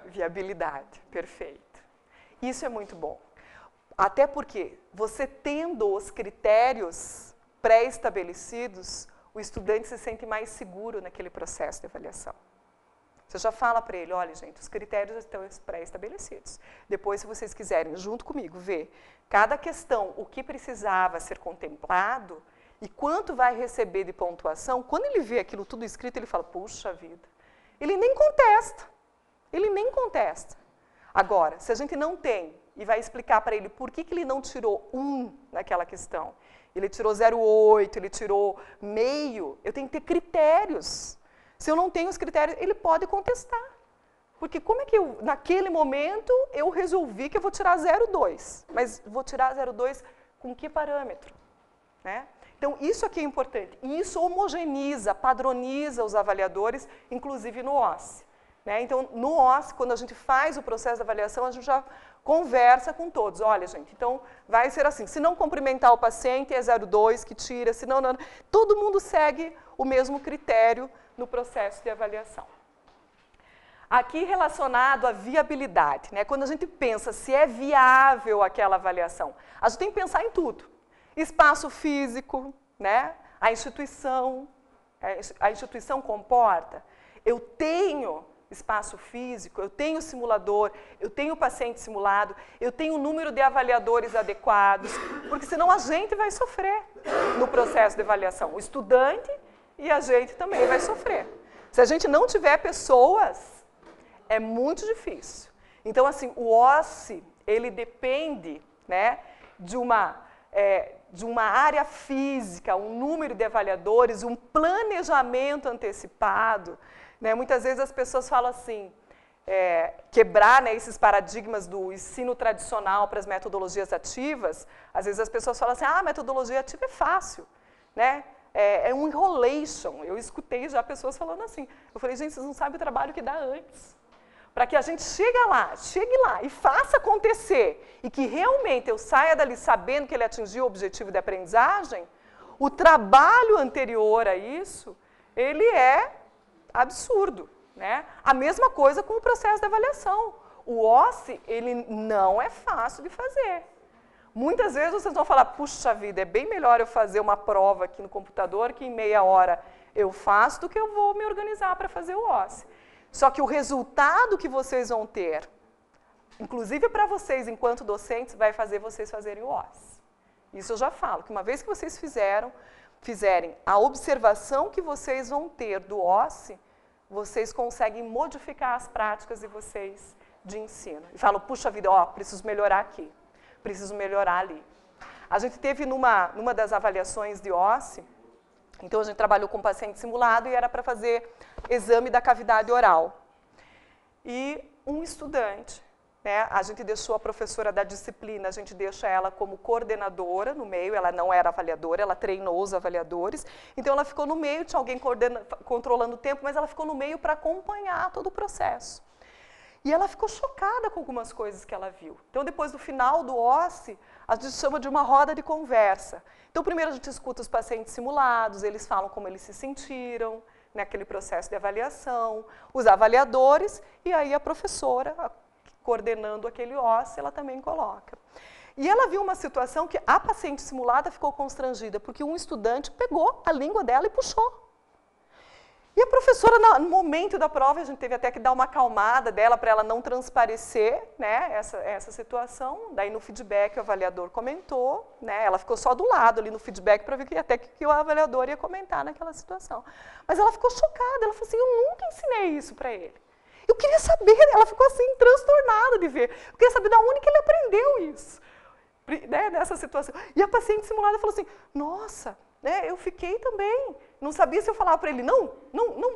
Viabilidade, perfeito. Isso é muito bom. Até porque, você tendo os critérios pré-estabelecidos, o estudante se sente mais seguro naquele processo de avaliação. Você já fala para ele, olha, gente, os critérios estão pré-estabelecidos. Depois, se vocês quiserem, junto comigo, ver cada questão, o que precisava ser contemplado e quanto vai receber de pontuação, quando ele vê aquilo tudo escrito, ele fala, puxa vida, ele nem contesta. Ele nem contesta. Agora, se a gente não tem, e vai explicar para ele por que ele não tirou 1 naquela questão, ele tirou 0,8, ele tirou meio, eu tenho que ter critérios. Se eu não tenho os critérios, ele pode contestar. Porque como é que naquele momento, eu resolvi que eu vou tirar 0,2, mas vou tirar 0,2 com que parâmetro? Né? Então, isso aqui é importante. E isso homogeneiza, padroniza os avaliadores, inclusive no OSCE. Né? Então, no OSCE, quando a gente faz o processo de avaliação, a gente já conversa com todos. Olha, gente, então vai ser assim, se não cumprimentar o paciente, é 0,2 que tira, se não, não... Todo mundo segue o mesmo critério no processo de avaliação. Aqui relacionado à viabilidade, né? Quando a gente pensa se é viável aquela avaliação, a gente tem que pensar em tudo. Espaço físico, né? A instituição comporta. Eu tenho espaço físico, eu tenho simulador, eu tenho paciente simulado, eu tenho um número de avaliadores adequados, porque senão a gente vai sofrer no processo de avaliação. O estudante e a gente também vai sofrer. Se a gente não tiver pessoas, é muito difícil. Então, assim, o OSCE, ele depende, né, de uma área física, um número de avaliadores, um planejamento antecipado. Né? Muitas vezes as pessoas falam assim, quebrar, né, esses paradigmas do ensino tradicional para as metodologias ativas, às vezes as pessoas falam assim, a metodologia ativa é fácil, né? É um enrolation. Eu escutei já pessoas falando assim. Eu falei, gente, vocês não sabem o trabalho que dá antes. Para que a gente chegue lá e faça acontecer, e que realmente eu saia dali sabendo que ele atingiu o objetivo de aprendizagem, o trabalho anterior a isso, ele é absurdo. Né? A mesma coisa com o processo de avaliação. O OSCE, ele não é fácil de fazer. Muitas vezes vocês vão falar, puxa vida, é bem melhor eu fazer uma prova aqui no computador, que em meia hora eu faço, do que eu vou me organizar para fazer o OSCE. Só que o resultado que vocês vão ter, inclusive para vocês enquanto docentes, vai fazer vocês fazerem o OSCE. Isso eu já falo, que uma vez que vocês fizerem a observação que vocês vão ter do OSCE, vocês conseguem modificar as práticas de vocês de ensino. E falam, puxa vida, preciso melhorar aqui, preciso melhorar ali. A gente teve numa das avaliações de OSCE, então a gente trabalhou com paciente simulado e era para fazer exame da cavidade oral. E um estudante, né, a gente deixou a professora da disciplina, a gente deixa ela como coordenadora no meio, ela não era avaliadora, ela treinou os avaliadores, então ela ficou no meio, tinha alguém controlando o tempo, mas ela ficou no meio para acompanhar todo o processo. E ela ficou chocada com algumas coisas que ela viu. Então, depois do final do OSCE, a gente chama de uma roda de conversa. Então, primeiro a gente escuta os pacientes simulados, eles falam como eles se sentiram naquele processo de avaliação, os avaliadores, e aí a professora, coordenando aquele OSCE, ela também coloca. E ela viu uma situação que a paciente simulada ficou constrangida, porque um estudante pegou a língua dela e puxou. E a professora, no momento da prova, a gente teve até que dar uma acalmada dela para ela não transparecer, né, essa situação. Daí, no feedback, o avaliador comentou, né, ela ficou só do lado ali no feedback para ver que o avaliador ia comentar naquela situação. Mas ela ficou chocada, ela falou assim, eu nunca ensinei isso para ele. Eu queria saber, ela ficou assim, transtornada de ver. Eu queria saber de onde que ele aprendeu isso, né, nessa situação. E a paciente simulada falou assim, nossa, né, eu fiquei também, não sabia se eu falava para ele, não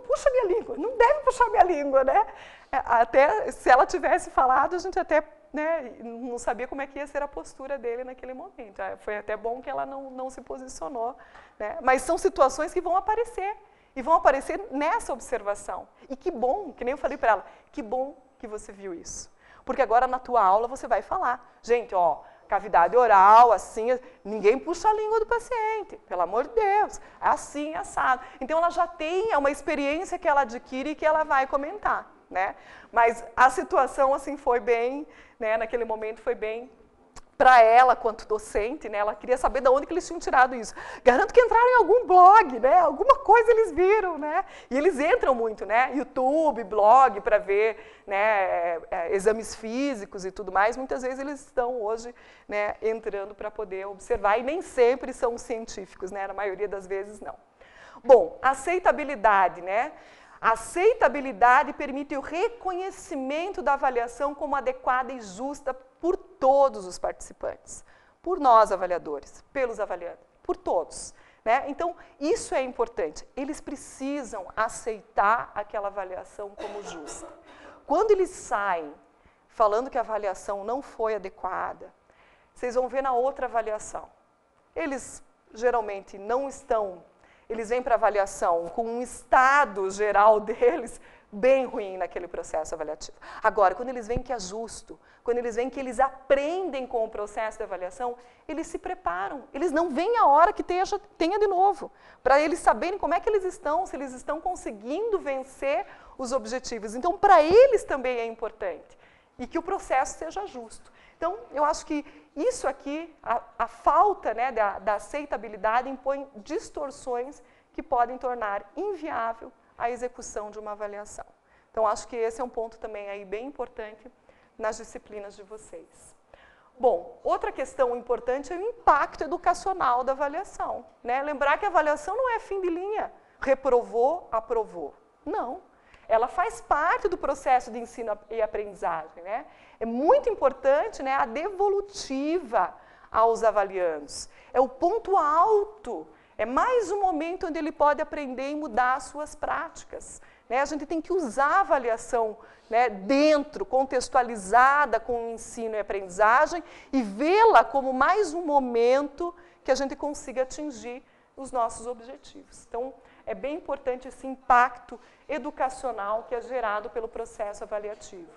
puxa minha língua, não deve puxar minha língua, né? Até se ela tivesse falado, a gente até, né, não sabia como é que ia ser a postura dele naquele momento. Foi até bom que ela não se posicionou, né? Mas são situações que vão aparecer, e vão aparecer nessa observação. E que bom, que nem eu falei para ela, que bom que você viu isso. Porque agora na tua aula você vai falar, gente, cavidade oral, assim, ninguém puxa a língua do paciente, pelo amor de Deus, é assim, assado. Então, ela já tem uma experiência que ela adquire e que ela vai comentar, né? Mas a situação, assim, foi bem, né, naquele momento foi bem para ela, quanto docente, né, ela queria saber de onde que eles tinham tirado isso. Garanto que entraram em algum blog, né, alguma coisa eles viram, né, e eles entram muito, né, YouTube, blog, para ver, né, exames físicos e tudo mais. Muitas vezes eles estão hoje, né, entrando para poder observar, e nem sempre são científicos, né, na maioria das vezes não. Bom, aceitabilidade, né? A aceitabilidade permite o reconhecimento da avaliação como adequada e justa por todos os participantes, por nós avaliadores, pelos avaliantes, por todos, né? Então, isso é importante. Eles precisam aceitar aquela avaliação como justa. Quando eles saem falando que a avaliação não foi adequada, vocês vão ver na outra avaliação. Eles geralmente não estão... Eles vêm para a avaliação com um estado geral deles bem ruim naquele processo avaliativo. Agora, quando eles veem que é justo, quando eles veem que eles aprendem com o processo de avaliação, eles se preparam. Eles não veem a hora que tenha de novo, para eles saberem como é que eles estão, se eles estão conseguindo vencer os objetivos. Então, para eles também é importante. E que o processo seja justo. Então, eu acho que isso aqui, a falta, né, da aceitabilidade, impõe distorções que podem tornar inviável a execução de uma avaliação. Então, acho que esse é um ponto também aí bem importante nas disciplinas de vocês. Bom, outra questão importante é o impacto educacional da avaliação, né? Lembrar que a avaliação não é fim de linha, reprovou, aprovou. Não. Ela faz parte do processo de ensino e aprendizagem, né? É muito importante, né, a devolutiva aos avaliandos. É o ponto alto, é mais um momento onde ele pode aprender e mudar as suas práticas, né? A gente tem que usar a avaliação, né, dentro, contextualizada com o ensino e aprendizagem, e vê-la como mais um momento que a gente consiga atingir os nossos objetivos. Então, é bem importante esse impacto educacional que é gerado pelo processo avaliativo.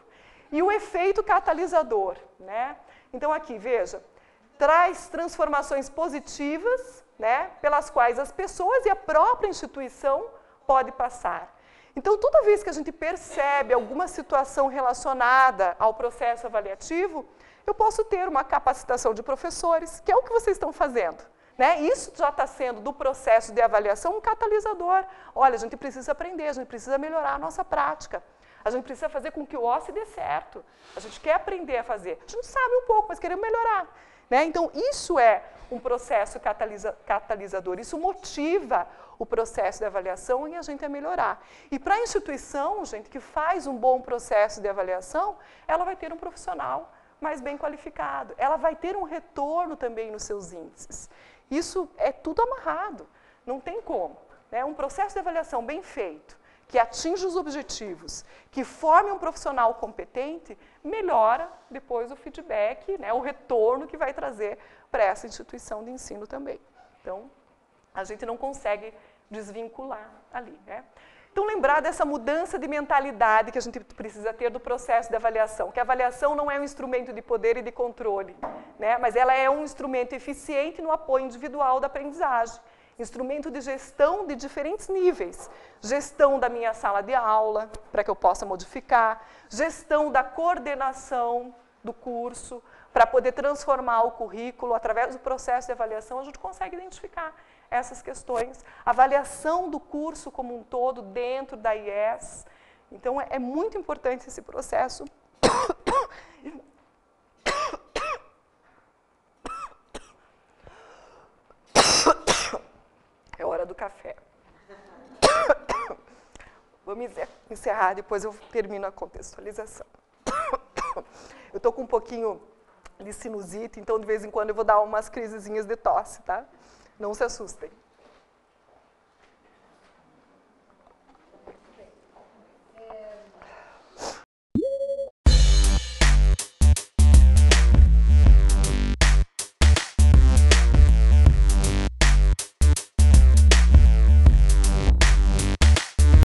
E o efeito catalisador, né? Então, aqui, veja, traz transformações positivas, né, pelas quais as pessoas e a própria instituição podem passar. Então, toda vez que a gente percebe alguma situação relacionada ao processo avaliativo, eu posso ter uma capacitação de professores, que é o que vocês estão fazendo. Né? Isso já está sendo, do processo de avaliação, um catalisador. Olha, a gente precisa aprender, a gente precisa melhorar a nossa prática. A gente precisa fazer com que o OSCE dê certo. A gente quer aprender a fazer. A gente sabe um pouco, mas queremos melhorar. Né? Então, isso é um processo catalisador. Isso motiva o processo de avaliação e a gente a melhorar. E para a instituição, gente, que faz um bom processo de avaliação, ela vai ter um profissional mais bem qualificado. Ela vai ter um retorno também nos seus índices. Isso é tudo amarrado, não tem como. Né? Um processo de avaliação bem feito, que atinja os objetivos, que forme um profissional competente, melhora depois o feedback, né, o retorno que vai trazer para essa instituição de ensino também. Então, a gente não consegue desvincular ali. Né? Então, lembrar dessa mudança de mentalidade que a gente precisa ter do processo de avaliação, que a avaliação não é um instrumento de poder e de controle, né? Mas ela é um instrumento eficiente no apoio individual da aprendizagem, instrumento de gestão de diferentes níveis, gestão da minha sala de aula, para que eu possa modificar, gestão da coordenação do curso, para poder transformar o currículo. Através do processo de avaliação, a gente consegue identificar essas questões, avaliação do curso como um todo dentro da IES. Então, é muito importante esse processo. É hora do café. Vamos encerrar, depois eu termino a contextualização. Eu estou com um pouquinho de sinusite, então de vez em quando eu vou dar umas crisezinhas de tosse, tá? Não se assustem.